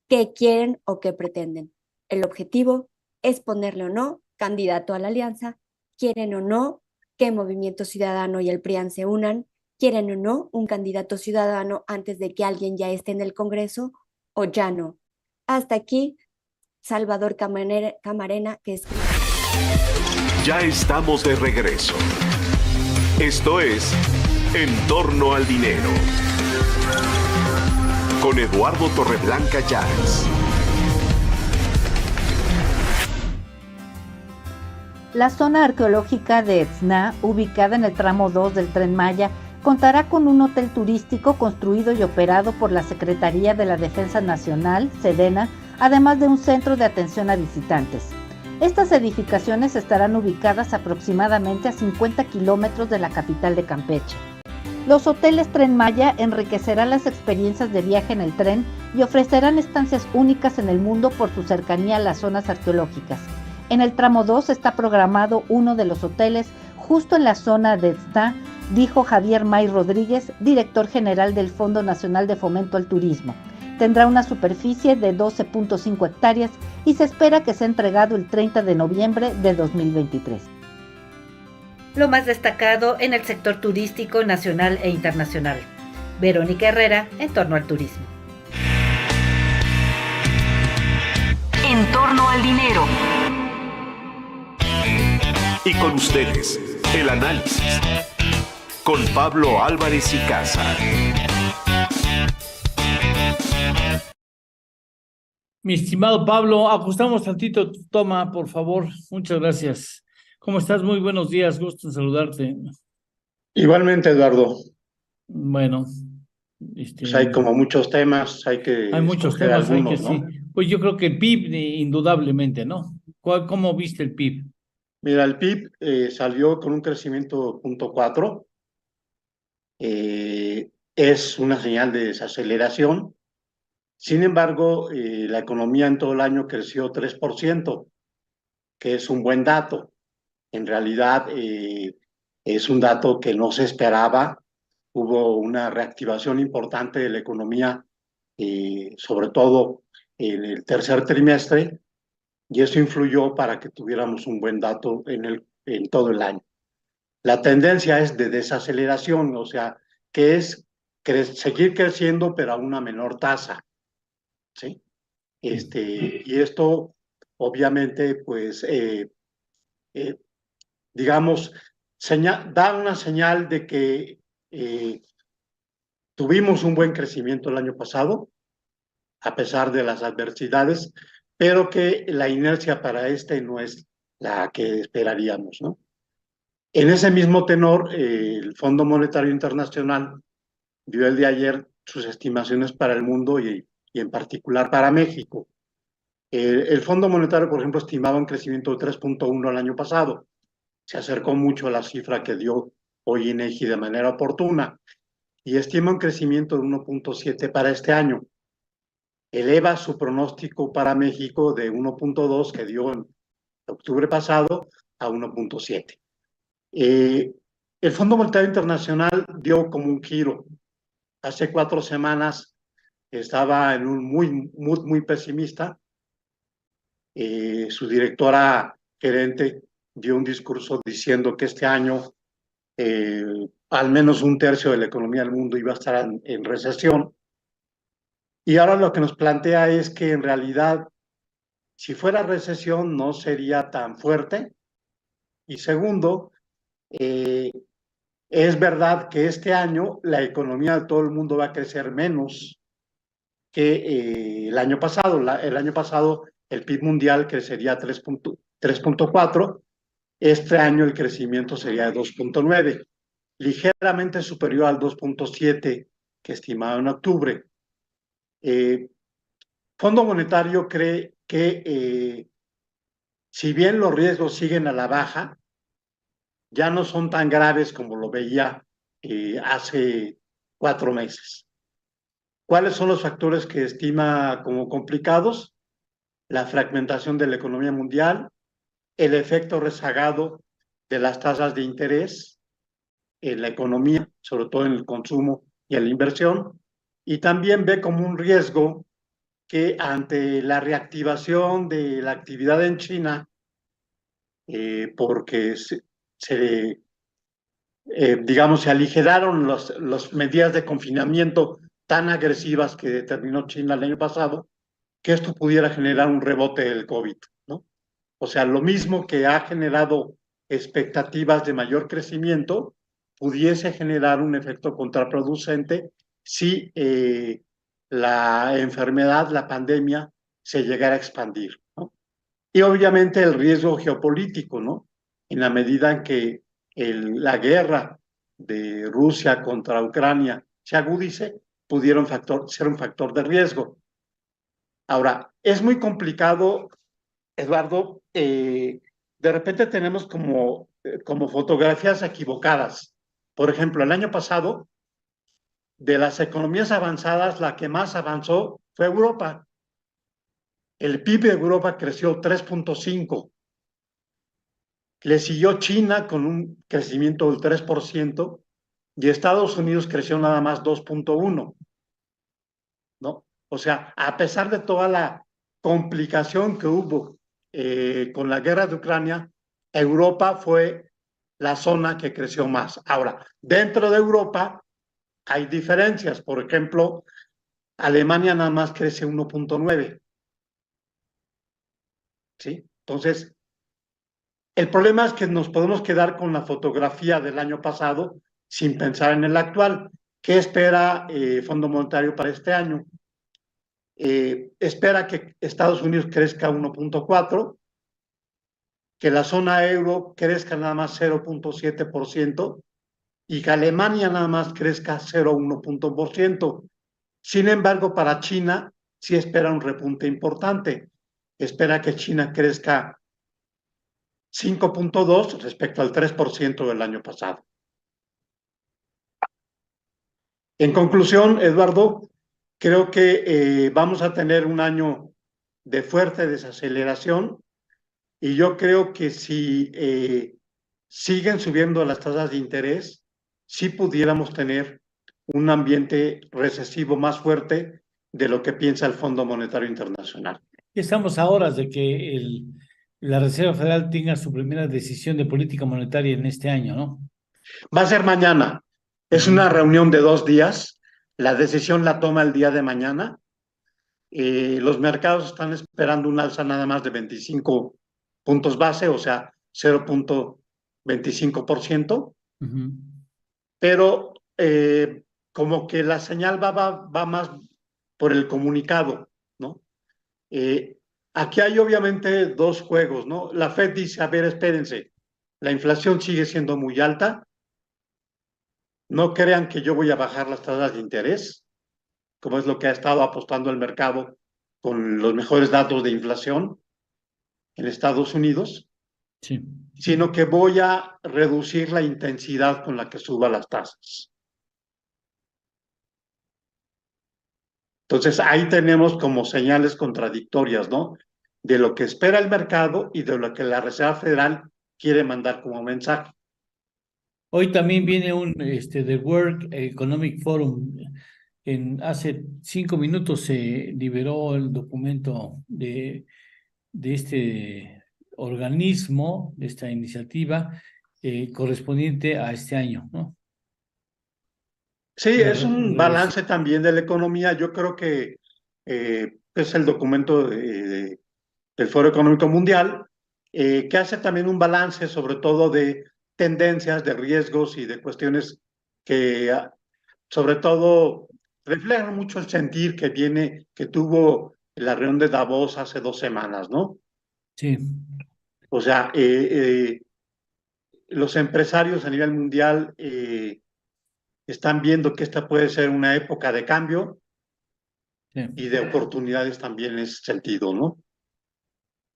qué quieren o qué pretenden. El objetivo es ponerle o no candidato a la alianza, quieren o no que Movimiento Ciudadano y el PRIAN se unan, quieren o no un candidato ciudadano antes de que alguien ya esté en el Congreso o ya no. Hasta aquí, Salvador Camarena, que es... Ya estamos de regreso. Esto es En torno al dinero. Con Eduardo Torreblanca Llanes. La zona arqueológica de Etzna, ubicada en el tramo 2 del Tren Maya, contará con un hotel turístico construido y operado por la Secretaría de la Defensa Nacional, Sedena, además de un centro de atención a visitantes. Estas edificaciones estarán ubicadas aproximadamente a 50 kilómetros de la capital de Campeche. Los hoteles Tren Maya enriquecerán las experiencias de viaje en el tren y ofrecerán estancias únicas en el mundo por su cercanía a las zonas arqueológicas. En el tramo 2 está programado uno de los hoteles justo en la zona de Etzna, dijo Javier May Rodríguez, director general del Fondo Nacional de Fomento al Turismo. Tendrá una superficie de 12.5 hectáreas y se espera que sea entregado el 30 de noviembre de 2023. Lo más destacado en el sector turístico nacional e internacional. Verónica Herrera, En torno al turismo. En torno al dinero. Y con ustedes, el análisis. Con Pablo Álvarez y Casa. Mi estimado Pablo, ajustamos tantito tu toma, por favor. Muchas gracias. ¿Cómo estás? Muy buenos días, gusto en saludarte. Igualmente, Eduardo. Bueno, pues hay como muchos temas, hay muchos escoger temas, algunos, sí. ¿no? Pues yo creo que el PIB, indudablemente, ¿no? ¿Cómo viste el PIB? Mira, el PIB salió con un crecimiento 0.4. Es una señal de desaceleración. Sin embargo, la economía en todo el año creció 3%, que es un buen dato. En realidad, es un dato que no se esperaba. Hubo una reactivación importante de la economía, sobre todo en el tercer trimestre, y eso influyó para que tuviéramos un buen dato en todo el año. La tendencia es de desaceleración, o sea, que es seguir creciendo, pero a una menor tasa, ¿sí? Y esto, obviamente, pues, digamos, da una señal de que tuvimos un buen crecimiento el año pasado, a pesar de las adversidades, pero que la inercia para no es la que esperaríamos, ¿no? En ese mismo tenor, el Fondo Monetario Internacional dio el de ayer sus estimaciones para el mundo y en particular para México. El Fondo Monetario, por ejemplo, estimaba un crecimiento de 3.1 el año pasado. Se acercó mucho a la cifra que dio hoy INEGI de manera oportuna y estima un crecimiento de 1.7 para este año. Eleva su pronóstico para México de 1.2 que dio en octubre pasado a 1.7. El Fondo Monetario Internacional dio como un giro. Hace 4 semanas estaba en un muy pesimista. Su directora gerente dio un discurso diciendo que este año al menos 1/3 de la economía del mundo iba a estar en recesión. Y ahora lo que nos plantea es que en realidad, si fuera recesión, no sería tan fuerte. Y segundo, es verdad que este año la economía de todo el mundo va a crecer menos que el año pasado. El año pasado el PIB mundial crecería 3.4. Este año el crecimiento sería de 2.9, ligeramente superior al 2.7 que estimaba en octubre. Fondo Monetario cree que si bien los riesgos siguen a la baja, ya no son tan graves como lo veía hace 4 meses. ¿Cuáles son los factores que estima como complicados? La fragmentación de la economía mundial, el efecto rezagado de las tasas de interés en la economía, sobre todo en el consumo y en la inversión, y también ve como un riesgo que ante la reactivación de la actividad en China, porque digamos, se aligeraron las medidas de confinamiento tan agresivas que determinó China el año pasado, que esto pudiera generar un rebote del COVID, ¿no? O sea, lo mismo que ha generado expectativas de mayor crecimiento, pudiese generar un efecto contraproducente si la enfermedad, la pandemia, se llegara a expandir, ¿no? Y obviamente el riesgo geopolítico, ¿no? En la medida en que la guerra de Rusia contra Ucrania se agudice, pudiera ser un factor de riesgo. Ahora, es muy complicado, Eduardo, de repente tenemos como fotografías equivocadas. Por ejemplo, el año pasado, de las economías avanzadas, la que más avanzó fue Europa. El PIB de Europa creció 3.5. Le siguió China con un crecimiento del 3% y Estados Unidos creció nada más 2.1, ¿no? O sea, a pesar de toda la complicación que hubo con la guerra de Ucrania, Europa fue la zona que creció más. Ahora, dentro de Europa hay diferencias. Por ejemplo, Alemania nada más crece 1.9. ¿Sí? Entonces, el problema es que nos podemos quedar con la fotografía del año pasado sin pensar en el actual. ¿Qué espera Fondo Monetario para este año? Espera que Estados Unidos crezca 1.4, que la zona euro crezca nada más 0.7% y que Alemania nada más crezca 0.1%. Sin embargo, para China sí espera un repunte importante. Espera que China crezca 5.2 respecto al 3% del año pasado. En conclusión, Eduardo, Creo que vamos a tener un año de fuerte desaceleración y yo creo que si siguen subiendo las tasas de interés, sí pudiéramos tener un ambiente recesivo más fuerte de lo que piensa el Fondo Monetario Internacional. Estamos a horas de que la Reserva Federal tenga su primera decisión de política monetaria en este año, ¿no? Va a ser mañana. Es una reunión de 2 días. La decisión la toma el día de mañana. Los mercados están esperando un alza nada más de 25 puntos base, o sea, 0.25%. Pero como que la señal va más por el comunicado, ¿no? Aquí hay obviamente dos juegos, ¿no? La Fed dice, a ver, espérense, la inflación sigue siendo muy alta, no crean que yo voy a bajar las tasas de interés, como es lo que ha estado apostando el mercado con los mejores datos de inflación en Estados Unidos, sí, sino que voy a reducir la intensidad con la que suba las tasas. Entonces ahí tenemos como señales contradictorias, ¿no? De lo que espera el mercado y de lo que la Reserva Federal quiere mandar como mensaje. Hoy también viene The World Economic Forum. Hace 5 minutos se liberó el documento de este organismo, de esta iniciativa correspondiente a este año, ¿no? Sí, es un balance también de la economía. Yo creo que es el documento del Foro Económico Mundial, que hace también un balance sobre todo de tendencias, de riesgos y de cuestiones que sobre todo reflejan mucho el sentir que tuvo la reunión de Davos hace 2 semanas, ¿no? Sí. O sea, los empresarios a nivel mundial están viendo que esta puede ser una época de cambio y de oportunidades también en ese sentido, ¿no?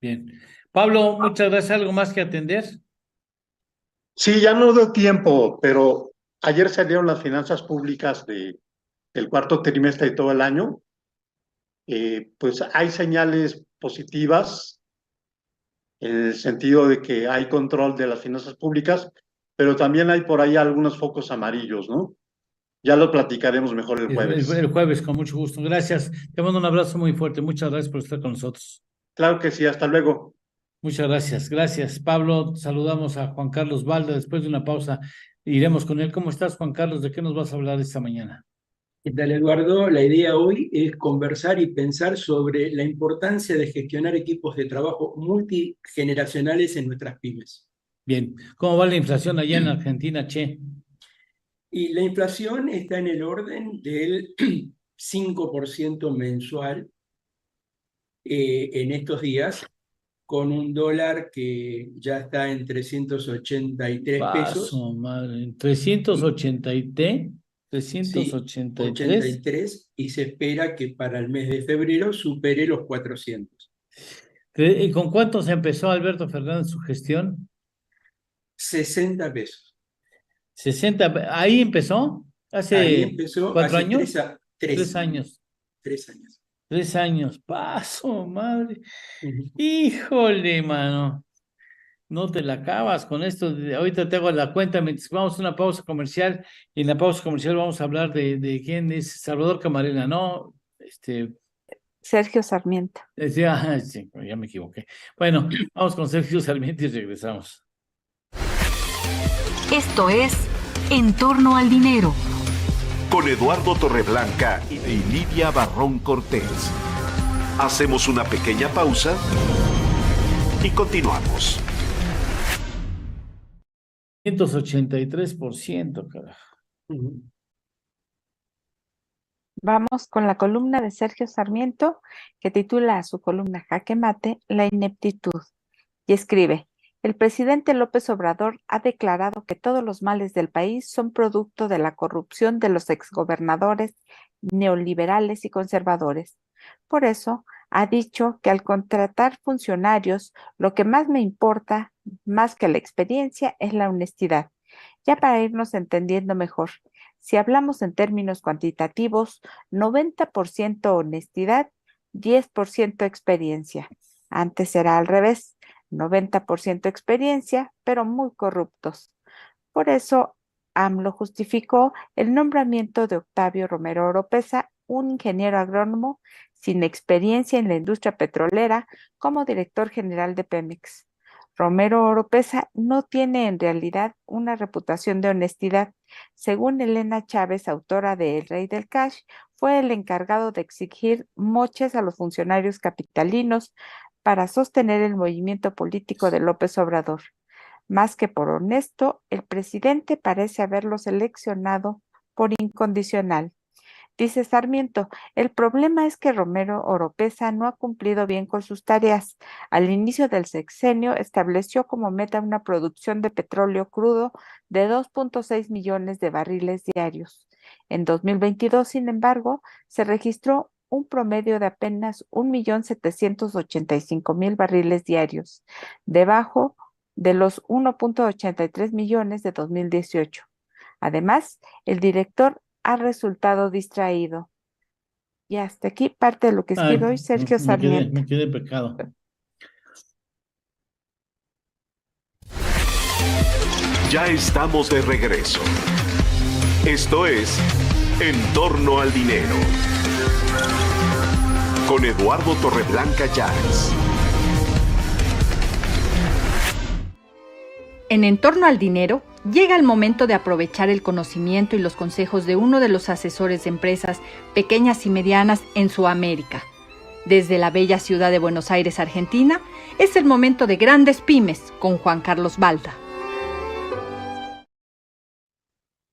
Bien. Pablo, muchas gracias. ¿Algo más que atender? Sí, ya no dio tiempo, pero ayer salieron las finanzas públicas del cuarto trimestre y todo el año. Pues hay señales positivas en el sentido de que hay control de las finanzas públicas, pero también hay por ahí algunos focos amarillos, ¿no? Ya lo platicaremos mejor el jueves. El jueves, con mucho gusto. Gracias. Te mando un abrazo muy fuerte. Muchas gracias por estar con nosotros. Claro que sí, hasta luego. Muchas gracias. Gracias, Pablo. Saludamos a Juan Carlos Balda. Después de una pausa iremos con él. ¿Cómo estás, Juan Carlos? ¿De qué nos vas a hablar esta mañana? ¿Qué tal, Eduardo? La idea hoy es conversar y pensar sobre la importancia de gestionar equipos de trabajo multigeneracionales en nuestras pymes. Bien. ¿Cómo va la inflación allá en Argentina, Che? Y la inflación está en el orden del 5% mensual en estos días, con un dólar que ya está en 383 pesos. Madre. 383. 383 y se espera que para el mes de febrero supere los 400. ¿Y con cuánto se empezó Alberto Fernández su gestión? 60 pesos. 60, ¿ahí empezó? Ahí empezó 4 hace años. 3 años. 3 años. 3 años. Paso, madre. Híjole, mano. No te la acabas con esto. Ahorita te hago la cuenta mientras vamos a una pausa comercial. Y en la pausa comercial vamos a hablar de quién es Salvador Camarena, ¿no? Sergio Sarmiento. Sí, ya me equivoqué. Bueno, vamos con Sergio Sarmiento y regresamos. Esto es En torno al dinero. Con Eduardo Torreblanca y Lidia Barrón Cortés. Hacemos una pequeña pausa y continuamos. 583%, carajo. Vamos con la columna de Sergio Sarmiento, que titula a su columna Jaque Mate, la ineptitud, y escribe: el presidente López Obrador ha declarado que todos los males del país son producto de la corrupción de los exgobernadores neoliberales y conservadores. Por eso, ha dicho que al contratar funcionarios, lo que más me importa, más que la experiencia, es la honestidad. Ya para irnos entendiendo mejor, Si hablamos en términos cuantitativos, 90% honestidad, 10% experiencia. Antes era al revés, 90% experiencia, pero muy corruptos. Por eso, AMLO justificó el nombramiento de Octavio Romero Oropeza, un ingeniero agrónomo sin experiencia en la industria petrolera, como director general de Pemex. Romero Oropeza no tiene en realidad una reputación de honestidad. Según Elena Chávez, autora de El Rey del Cash, fue el encargado de exigir moches a los funcionarios capitalinos para sostener el movimiento político de López Obrador. Más que por honesto, el presidente parece haberlo seleccionado por incondicional. Dice Sarmiento, el problema es que Romero Oropeza no ha cumplido bien con sus tareas. Al inicio del sexenio estableció como meta una producción de petróleo crudo de 2.6 millones de barriles diarios. En 2022, sin embargo, se registró un promedio de apenas 1.785.000 barriles diarios, debajo de los 1.83 millones de 2018. Además, el director ha resultado distraído. Y hasta aquí parte de lo que escribe hoy Sergio Sarmiento. Me quedé pecado. Ya estamos de regreso. Esto es En torno al dinero. Con Eduardo Torreblanca Llanes. En torno al dinero, llega el momento de aprovechar el conocimiento y los consejos de uno de los asesores de empresas pequeñas y medianas en Sudamérica. Desde la bella ciudad de Buenos Aires, Argentina, es el momento de Grandes Pymes con Juan Carlos Balda.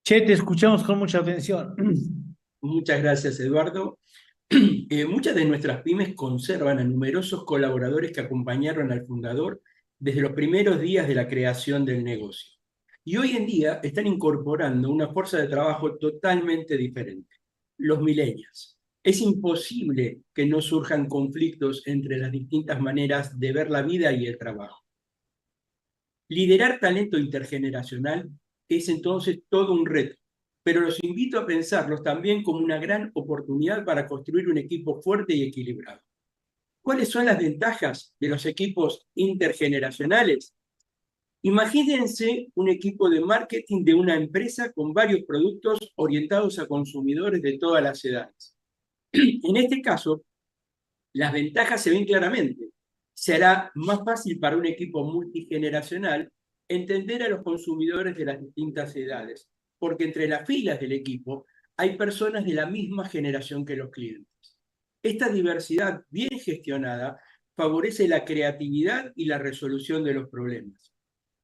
Che, te escuchamos con mucha atención. Muchas gracias, Eduardo. Muchas de nuestras pymes conservan a numerosos colaboradores que acompañaron al fundador desde los primeros días de la creación del negocio. Y hoy en día están incorporando una fuerza de trabajo totalmente diferente, los millennials. Es imposible que no surjan conflictos entre las distintas maneras de ver la vida y el trabajo. Liderar talento intergeneracional es entonces todo un reto, pero los invito a pensarlos también como una gran oportunidad para construir un equipo fuerte y equilibrado. ¿Cuáles son las ventajas de los equipos intergeneracionales? Imagínense un equipo de marketing de una empresa con varios productos orientados a consumidores de todas las edades. En este caso, las ventajas se ven claramente. Será más fácil para un equipo multigeneracional entender a los consumidores de las distintas edades, porque entre las filas del equipo hay personas de la misma generación que los clientes. Esta diversidad bien gestionada favorece la creatividad y la resolución de los problemas.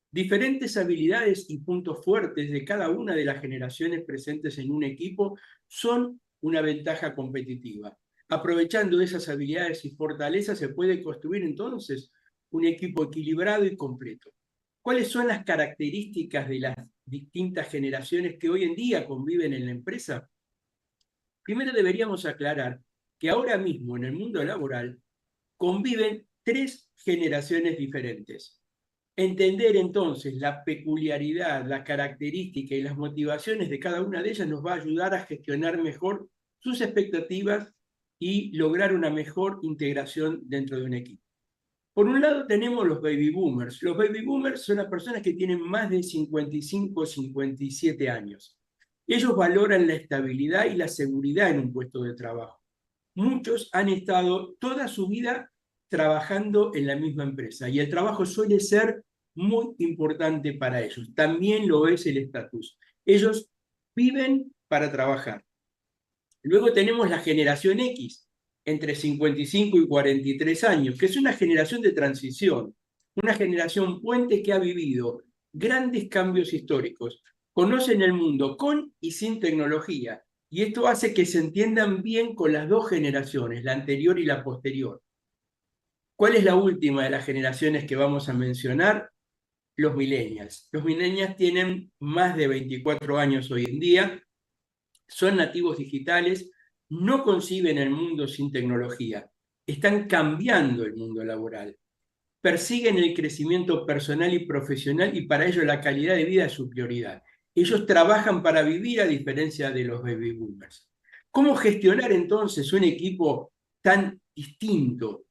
Diferentes habilidades y puntos fuertes de cada una de las generaciones presentes en un equipo son una ventaja competitiva. Aprovechando esas habilidades y fortalezas se puede construir entonces un equipo equilibrado y completo. ¿Cuáles son las características de las distintas generaciones que hoy en día conviven en la empresa? Primero deberíamos aclarar que ahora mismo en el mundo laboral conviven 3 generaciones diferentes. Entender entonces la peculiaridad, la característica y las motivaciones de cada una de ellas nos va a ayudar a gestionar mejor sus expectativas y lograr una mejor integración dentro de un equipo. Por un lado tenemos los baby boomers. Los baby boomers son las personas que tienen más de 55 o 57 años. Ellos valoran la estabilidad y la seguridad en un puesto de trabajo. Muchos han estado toda su vida trabajando en la misma empresa y el trabajo suele ser muy importante para ellos. También lo es el estatus. Ellos viven para trabajar. Luego tenemos la generación X, entre 55 y 43 años, que es una generación de transición, una generación puente que ha vivido grandes cambios históricos, conocen el mundo con y sin tecnología, y esto hace que se entiendan bien con las dos generaciones, la anterior y la posterior. ¿Cuál es la última de las generaciones que vamos a mencionar? Los millennials. Los millennials tienen más de 24 años hoy en día, son nativos digitales, no conciben el mundo sin tecnología, están cambiando el mundo laboral, persiguen el crecimiento personal y profesional y para ello la calidad de vida es su prioridad. Ellos trabajan para vivir a diferencia de los baby boomers. ¿Cómo gestionar entonces un equipo tan distinto?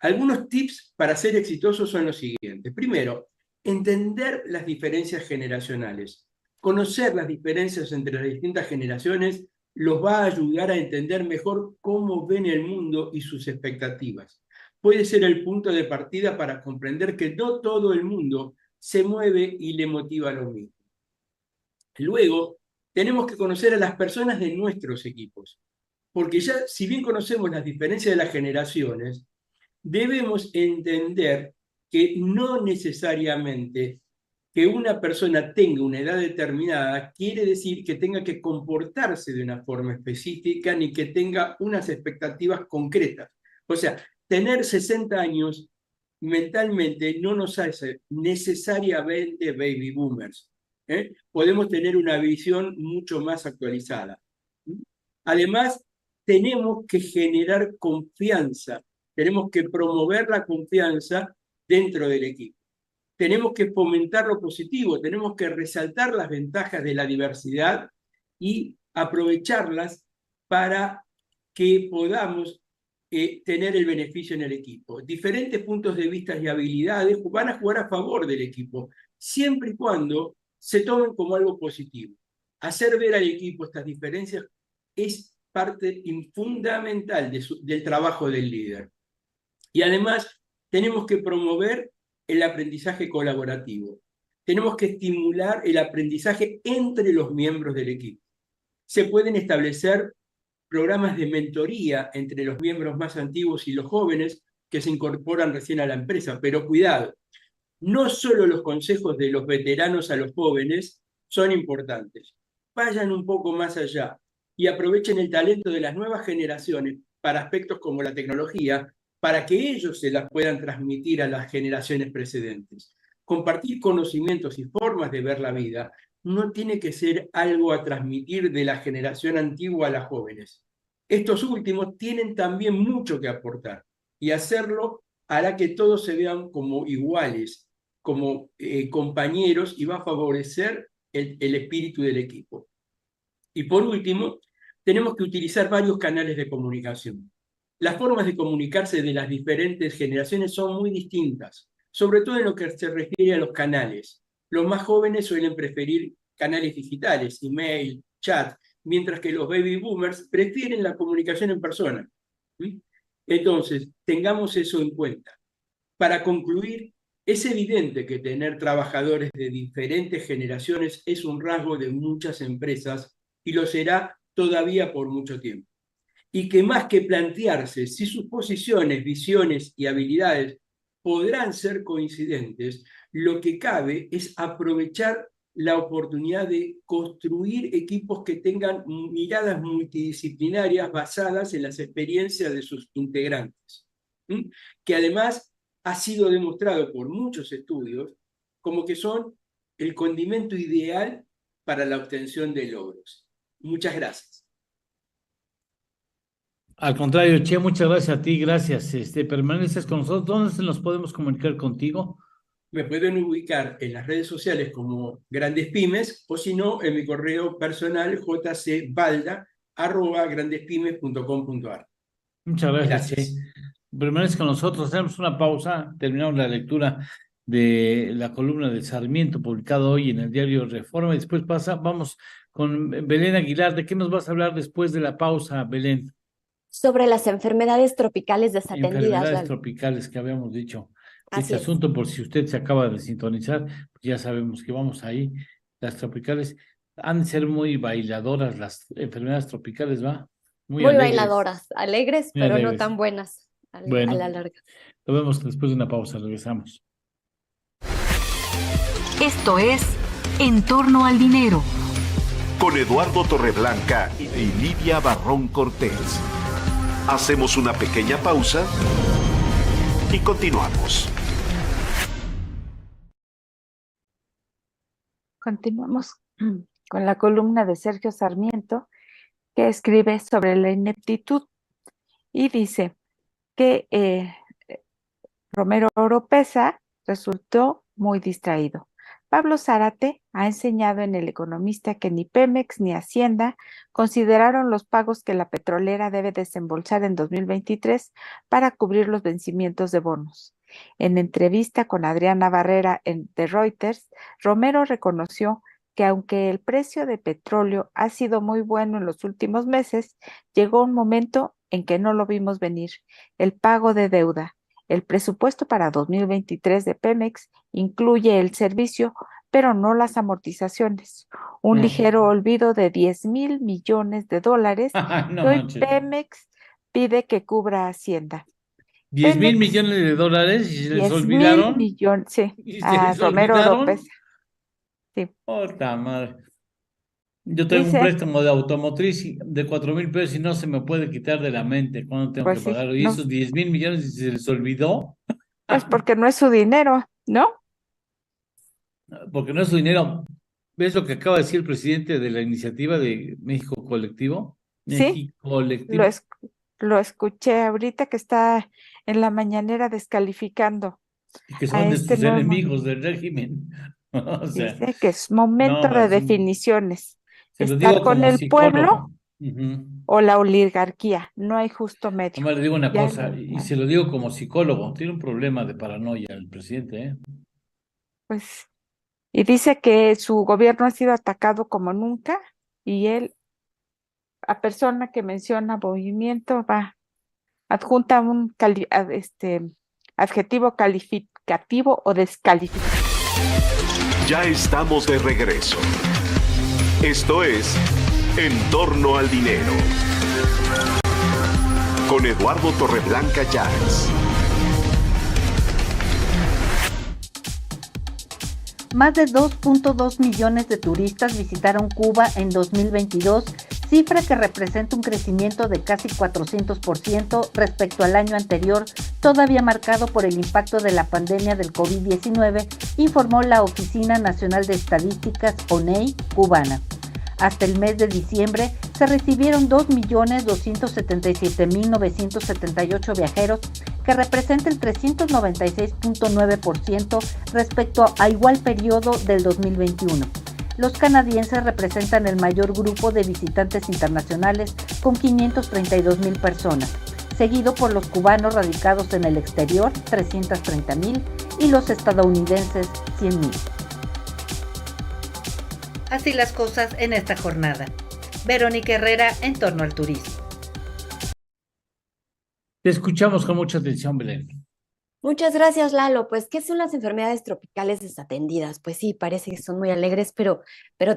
Algunos tips para ser exitosos son los siguientes. Primero, entender las diferencias generacionales. Conocer las diferencias entre las distintas generaciones los va a ayudar a entender mejor cómo ven el mundo y sus expectativas. Puede ser el punto de partida para comprender que no todo el mundo se mueve y le motiva lo mismo. Luego, tenemos que conocer a las personas de nuestros equipos, porque ya, si bien conocemos las diferencias de las generaciones, debemos entender que no necesariamente que una persona tenga una edad determinada quiere decir que tenga que comportarse de una forma específica ni que tenga unas expectativas concretas. O sea, tener 60 años mentalmente no nos hace necesariamente baby boomers. Podemos tener una visión mucho más actualizada. Además, tenemos que generar confianza, tenemos que promover la confianza dentro del equipo. Tenemos que fomentar lo positivo, tenemos que resaltar las ventajas de la diversidad y aprovecharlas para que podamos tener el beneficio en el equipo. Diferentes puntos de vista y habilidades van a jugar a favor del equipo, siempre y cuando se tomen como algo positivo. Hacer ver al equipo estas diferencias es parte fundamental del trabajo del líder. Y además, tenemos que promover el aprendizaje colaborativo. Tenemos que estimular el aprendizaje entre los miembros del equipo. Se pueden establecer programas de mentoría entre los miembros más antiguos y los jóvenes que se incorporan recién a la empresa, pero cuidado, no solo los consejos de los veteranos a los jóvenes son importantes. Vayan un poco más allá y aprovechen el talento de las nuevas generaciones para aspectos como la tecnología, para que ellos se las puedan transmitir a las generaciones precedentes. Compartir conocimientos y formas de ver la vida no tiene que ser algo a transmitir de la generación antigua a las jóvenes. Estos últimos tienen también mucho que aportar, y hacerlo hará que todos se vean como iguales, como compañeros, y va a favorecer el espíritu del equipo. Y por último, tenemos que utilizar varios canales de comunicación. Las formas de comunicarse de las diferentes generaciones son muy distintas, sobre todo en lo que se refiere a los canales. Los más jóvenes suelen preferir canales digitales, email, chat, mientras que los baby boomers prefieren la comunicación en persona. Entonces, tengamos eso en cuenta. Para concluir, es evidente que tener trabajadores de diferentes generaciones es un rasgo de muchas empresas y lo será todavía por mucho tiempo. Y que más que plantearse si sus posiciones, visiones y habilidades podrán ser coincidentes, lo que cabe es aprovechar la oportunidad de construir equipos que tengan miradas multidisciplinarias basadas en las experiencias de sus integrantes, que además ha sido demostrado por muchos estudios como que son el condimento ideal para la obtención de logros. Muchas gracias. Al contrario, Che, muchas gracias a ti, gracias. Permaneces con nosotros. ¿Dónde se nos podemos comunicar contigo? Me pueden ubicar en las redes sociales como Grandes Pymes, o si no, en mi correo personal jcbalda@grandespymes.com.ar. Muchas gracias, Che. Permanece con nosotros. Hacemos una pausa. Terminamos la lectura de la columna de Sarmiento, publicado hoy en el diario Reforma. Y después vamos con Belén Aguilar. ¿De qué nos vas a hablar después de la pausa, Belén? Sobre las enfermedades tropicales desatendidas. Enfermedades tropicales que habíamos dicho. Este asunto, por si usted se acaba de sintonizar, pues ya sabemos que vamos ahí. Las tropicales han de ser muy bailadoras, las enfermedades tropicales, ¿va? Muy bailadoras, alegres, muy pero alegres. No tan buenas a la larga. Lo vemos después de una pausa, regresamos. Esto es En torno al dinero. Con Eduardo Torreblanca y Lidia Barrón Cortés. Hacemos una pequeña pausa y continuamos. Continuamos con la columna de Sergio Sarmiento, que escribe sobre la ineptitud y dice que Romero Oropesa resultó muy distraído. Pablo Zárate ha enseñado en El Economista que ni Pemex ni Hacienda consideraron los pagos que la petrolera debe desembolsar en 2023 para cubrir los vencimientos de bonos. En entrevista con Adriana Barrera de Reuters, Romero reconoció que aunque el precio de petróleo ha sido muy bueno en los últimos meses, llegó un momento en que no lo vimos venir. El pago de deuda. El presupuesto para 2023 de Pemex incluye el servicio, pero no las amortizaciones. Un ligero olvido de $10,000 millones que No hoy manches. Pemex pide que cubra Hacienda. 10,000 Pemex, millones de dólares y se les 10,000 olvidaron. millones, sí, Y se a les Romero olvidaron. López. Sí. Puta madre. Yo tengo un Dice, préstamo de automotriz de 4,000 pesos y no se me puede quitar de la mente cuándo tengo pues que sí, pagarlo. Y no, esos 10,000 millones y se les olvidó, pues porque no es su dinero, ¿no? porque no es su dinero. ¿Ves lo que acaba de decir el presidente de la iniciativa de México Colectivo? Sí, México lo, Colectivo. lo escuché ahorita que está en la mañanera descalificando Y que a son de este sus nuevo. enemigos del régimen. O sea, Dice que es momento no, de definiciones. se lo ¿Está digo con como el pueblo psicólogo. Ujú. o la oligarquía? No hay justo medio. Nomás le digo una Ya cosa, y se lo digo como psicólogo, tiene un problema de paranoia el presidente, ¿eh? pues, y dice que su gobierno ha sido atacado como nunca y él, a persona que menciona movimiento, adjunta un adjetivo calificativo o descalificativo. Ya estamos de regreso. Esto es En torno al dinero. Con Eduardo Torreblanca Llanes. Más de 2.2 millones de turistas visitaron Cuba en 2022, cifra que representa un crecimiento de casi 400% respecto al año anterior, todavía marcado por el impacto de la pandemia del COVID-19, informó la Oficina Nacional de Estadísticas, ONEI, cubana. Hasta el mes de diciembre se recibieron 2.277.978 viajeros, que representa el 396.9% respecto a igual periodo del 2021. Los canadienses representan el mayor grupo de visitantes internacionales con 532,000 personas, seguido por los cubanos radicados en el exterior, 330,000, y los estadounidenses, 100,000. Así las cosas en esta jornada. Verónica Herrera, en torno al turismo. Te escuchamos con mucha atención, Belén. Muchas gracias, Lalo. Pues, ¿qué son las enfermedades tropicales desatendidas? Pues sí, parece que son muy alegres, pero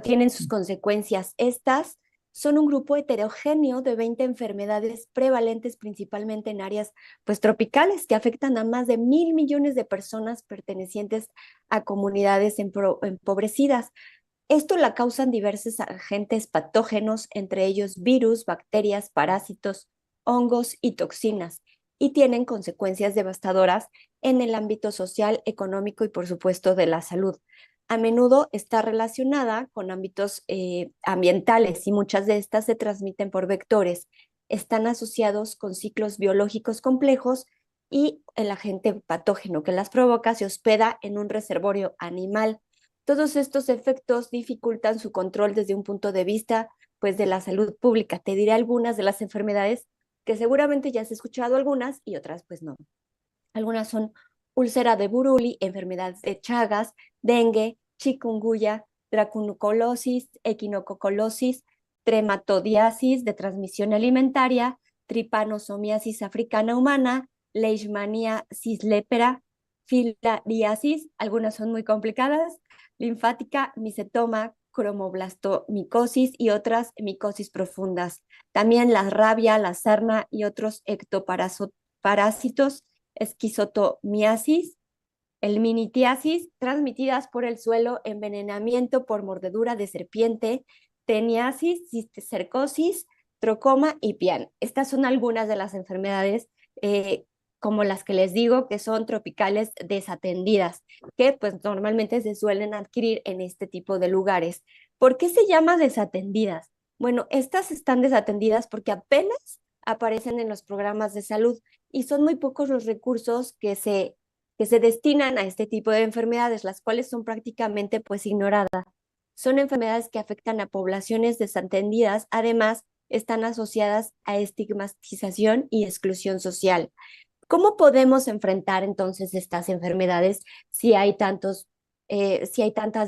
tienen sus consecuencias. Estas son un grupo heterogéneo de 20 enfermedades prevalentes principalmente en áreas pues tropicales que afectan a más de 1,000 millones de personas pertenecientes a comunidades empobrecidas. Esto la causan diversos agentes patógenos, entre ellos virus, bacterias, parásitos, hongos y toxinas, y tienen consecuencias devastadoras en el ámbito social, económico y por supuesto de la salud. A menudo está relacionada con ámbitos ambientales y muchas de estas se transmiten por vectores. Están asociados con ciclos biológicos complejos y el agente patógeno que las provoca se hospeda en un reservorio animal. Todos estos efectos dificultan su control desde un punto de vista pues, de la salud pública. Te diré algunas de las enfermedades que seguramente ya has escuchado algunas y otras pues no. Algunas son úlcera de Buruli, enfermedad de Chagas, dengue, chikungunya, dracunucolosis, equinococolosis, trematodiasis de transmisión alimentaria, tripanosomiasis africana humana, leishmaniasis lepera, filariasis, algunas son muy complicadas, linfática, micetoma, cromoblastomicosis y otras micosis profundas. También la rabia, la sarna y otros ectoparásitos, esquizotomiasis, helmintiasis, transmitidas por el suelo, envenenamiento por mordedura de serpiente, teniasis, cisticercosis, trocoma y pian. Estas son algunas de las enfermedades como las que les digo, que son tropicales desatendidas, que pues normalmente se suelen adquirir en este tipo de lugares. ¿Por qué se llama desatendidas? Bueno, estas están desatendidas porque apenas aparecen en los programas de salud y son muy pocos los recursos que se que se destinan a este tipo de enfermedades, las cuales son prácticamente pues ignoradas. Son enfermedades que afectan a poblaciones desatendidas, además están asociadas a estigmatización y exclusión social. ¿Cómo podemos enfrentar entonces estas enfermedades si hay tantas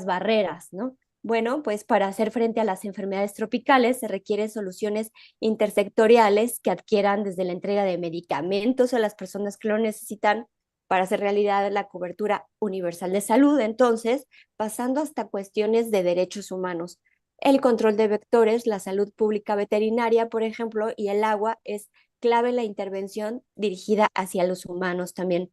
barreras, ¿no? Bueno, pues para hacer frente a las enfermedades tropicales se requieren soluciones intersectoriales que adquieran desde la entrega de medicamentos a las personas que lo necesitan para hacer realidad la cobertura universal de salud, entonces, pasando hasta cuestiones de derechos humanos. El control de vectores, la salud pública veterinaria, por ejemplo, y el agua es clave en la intervención dirigida hacia los humanos también.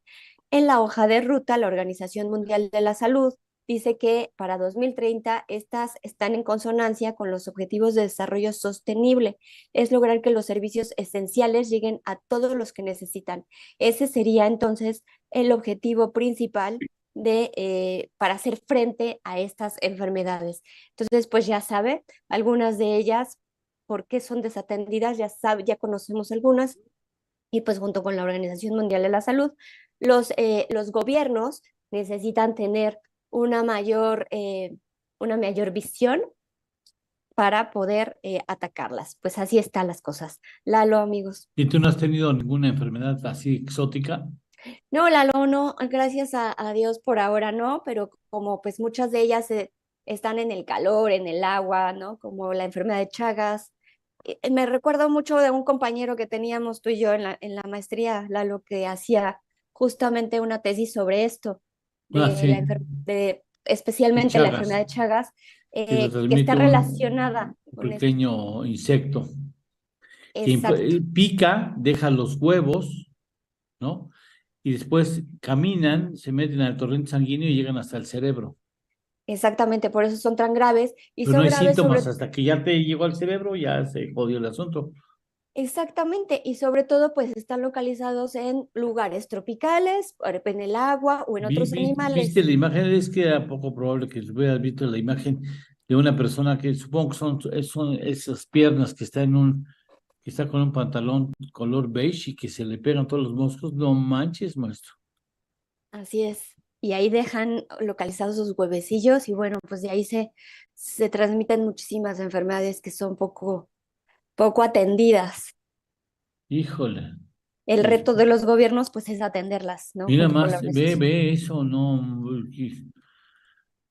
En la hoja de ruta, la Organización Mundial de la Salud dice que para 2030 estas están en consonancia con los Objetivos de Desarrollo Sostenible. Es lograr que los servicios esenciales lleguen a todos los que necesitan. Ese sería entonces el objetivo principal para hacer frente a estas enfermedades. Entonces, pues ya sabe, algunas de ellas, por qué son desatendidas, ya conocemos algunas, y pues junto con la Organización Mundial de la Salud, los gobiernos necesitan tener una mayor visión para poder atacarlas. Pues así están las cosas. Lalo, amigos. ¿Y tú no has tenido ninguna enfermedad así exótica? No, Lalo, no, gracias a Dios por ahora no, pero como pues muchas de ellas están en el calor, en el agua, ¿no? Como la enfermedad de Chagas. Me recuerdo mucho de un compañero que teníamos tú y yo en la maestría, Lalo, que hacía justamente una tesis sobre esto, especialmente la enfermedad de Chagas, que está relacionada con un pequeño insecto que pica, deja los huevos, ¿no? Y después caminan, se meten al torrente sanguíneo y llegan hasta el cerebro. Exactamente, por eso son tan graves. Pero son no hay síntomas, hasta que ya te llegó al cerebro, ya se jodió el asunto. Exactamente, y sobre todo pues están localizados en lugares tropicales, en el agua o en otros animales. ¿Viste la imagen? Es que era poco probable que hubieras visto la imagen de una persona que supongo que son esas piernas que está que está con un pantalón color beige y que se le pegan todos los moscos. No manches, maestro. Así es, y ahí dejan localizados sus huevecillos y bueno, pues de ahí se transmiten muchísimas enfermedades que son poco atendidas. Híjole. El reto de los gobiernos pues es atenderlas, ¿no? Mira más, ve eso, no,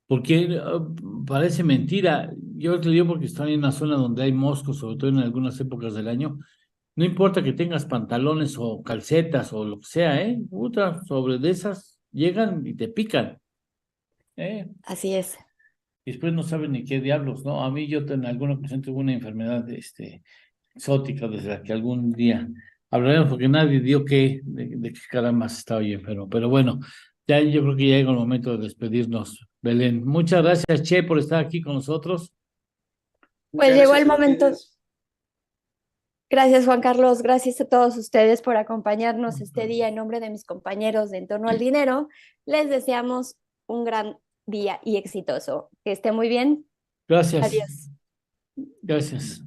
porque parece mentira. Yo te digo porque estoy en una zona donde hay moscos, sobre todo en algunas épocas del año. No importa que tengas pantalones o calcetas o lo que sea, sobre de esas llegan y te pican. Así es. Y después no saben ni qué diablos, ¿no? A mí yo en alguna ocasión tuve una enfermedad exótica desde la que algún día hablaremos porque nadie dio de qué caramba estaba yo enfermo. Pero bueno, ya yo creo que ya llegó el momento de despedirnos, Belén. Muchas gracias, Che, por estar aquí con nosotros. Pues llegó el momento. Gracias, Juan Carlos. Gracias a todos ustedes por acompañarnos este día. En nombre de mis compañeros de En Torno al Dinero, les deseamos un gran día y exitoso. Que esté muy bien. Gracias. Adiós. Gracias.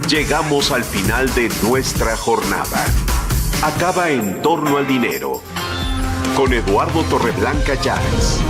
Llegamos al final de nuestra jornada. Acaba En Torno al Dinero con Eduardo Torreblanca Llanes.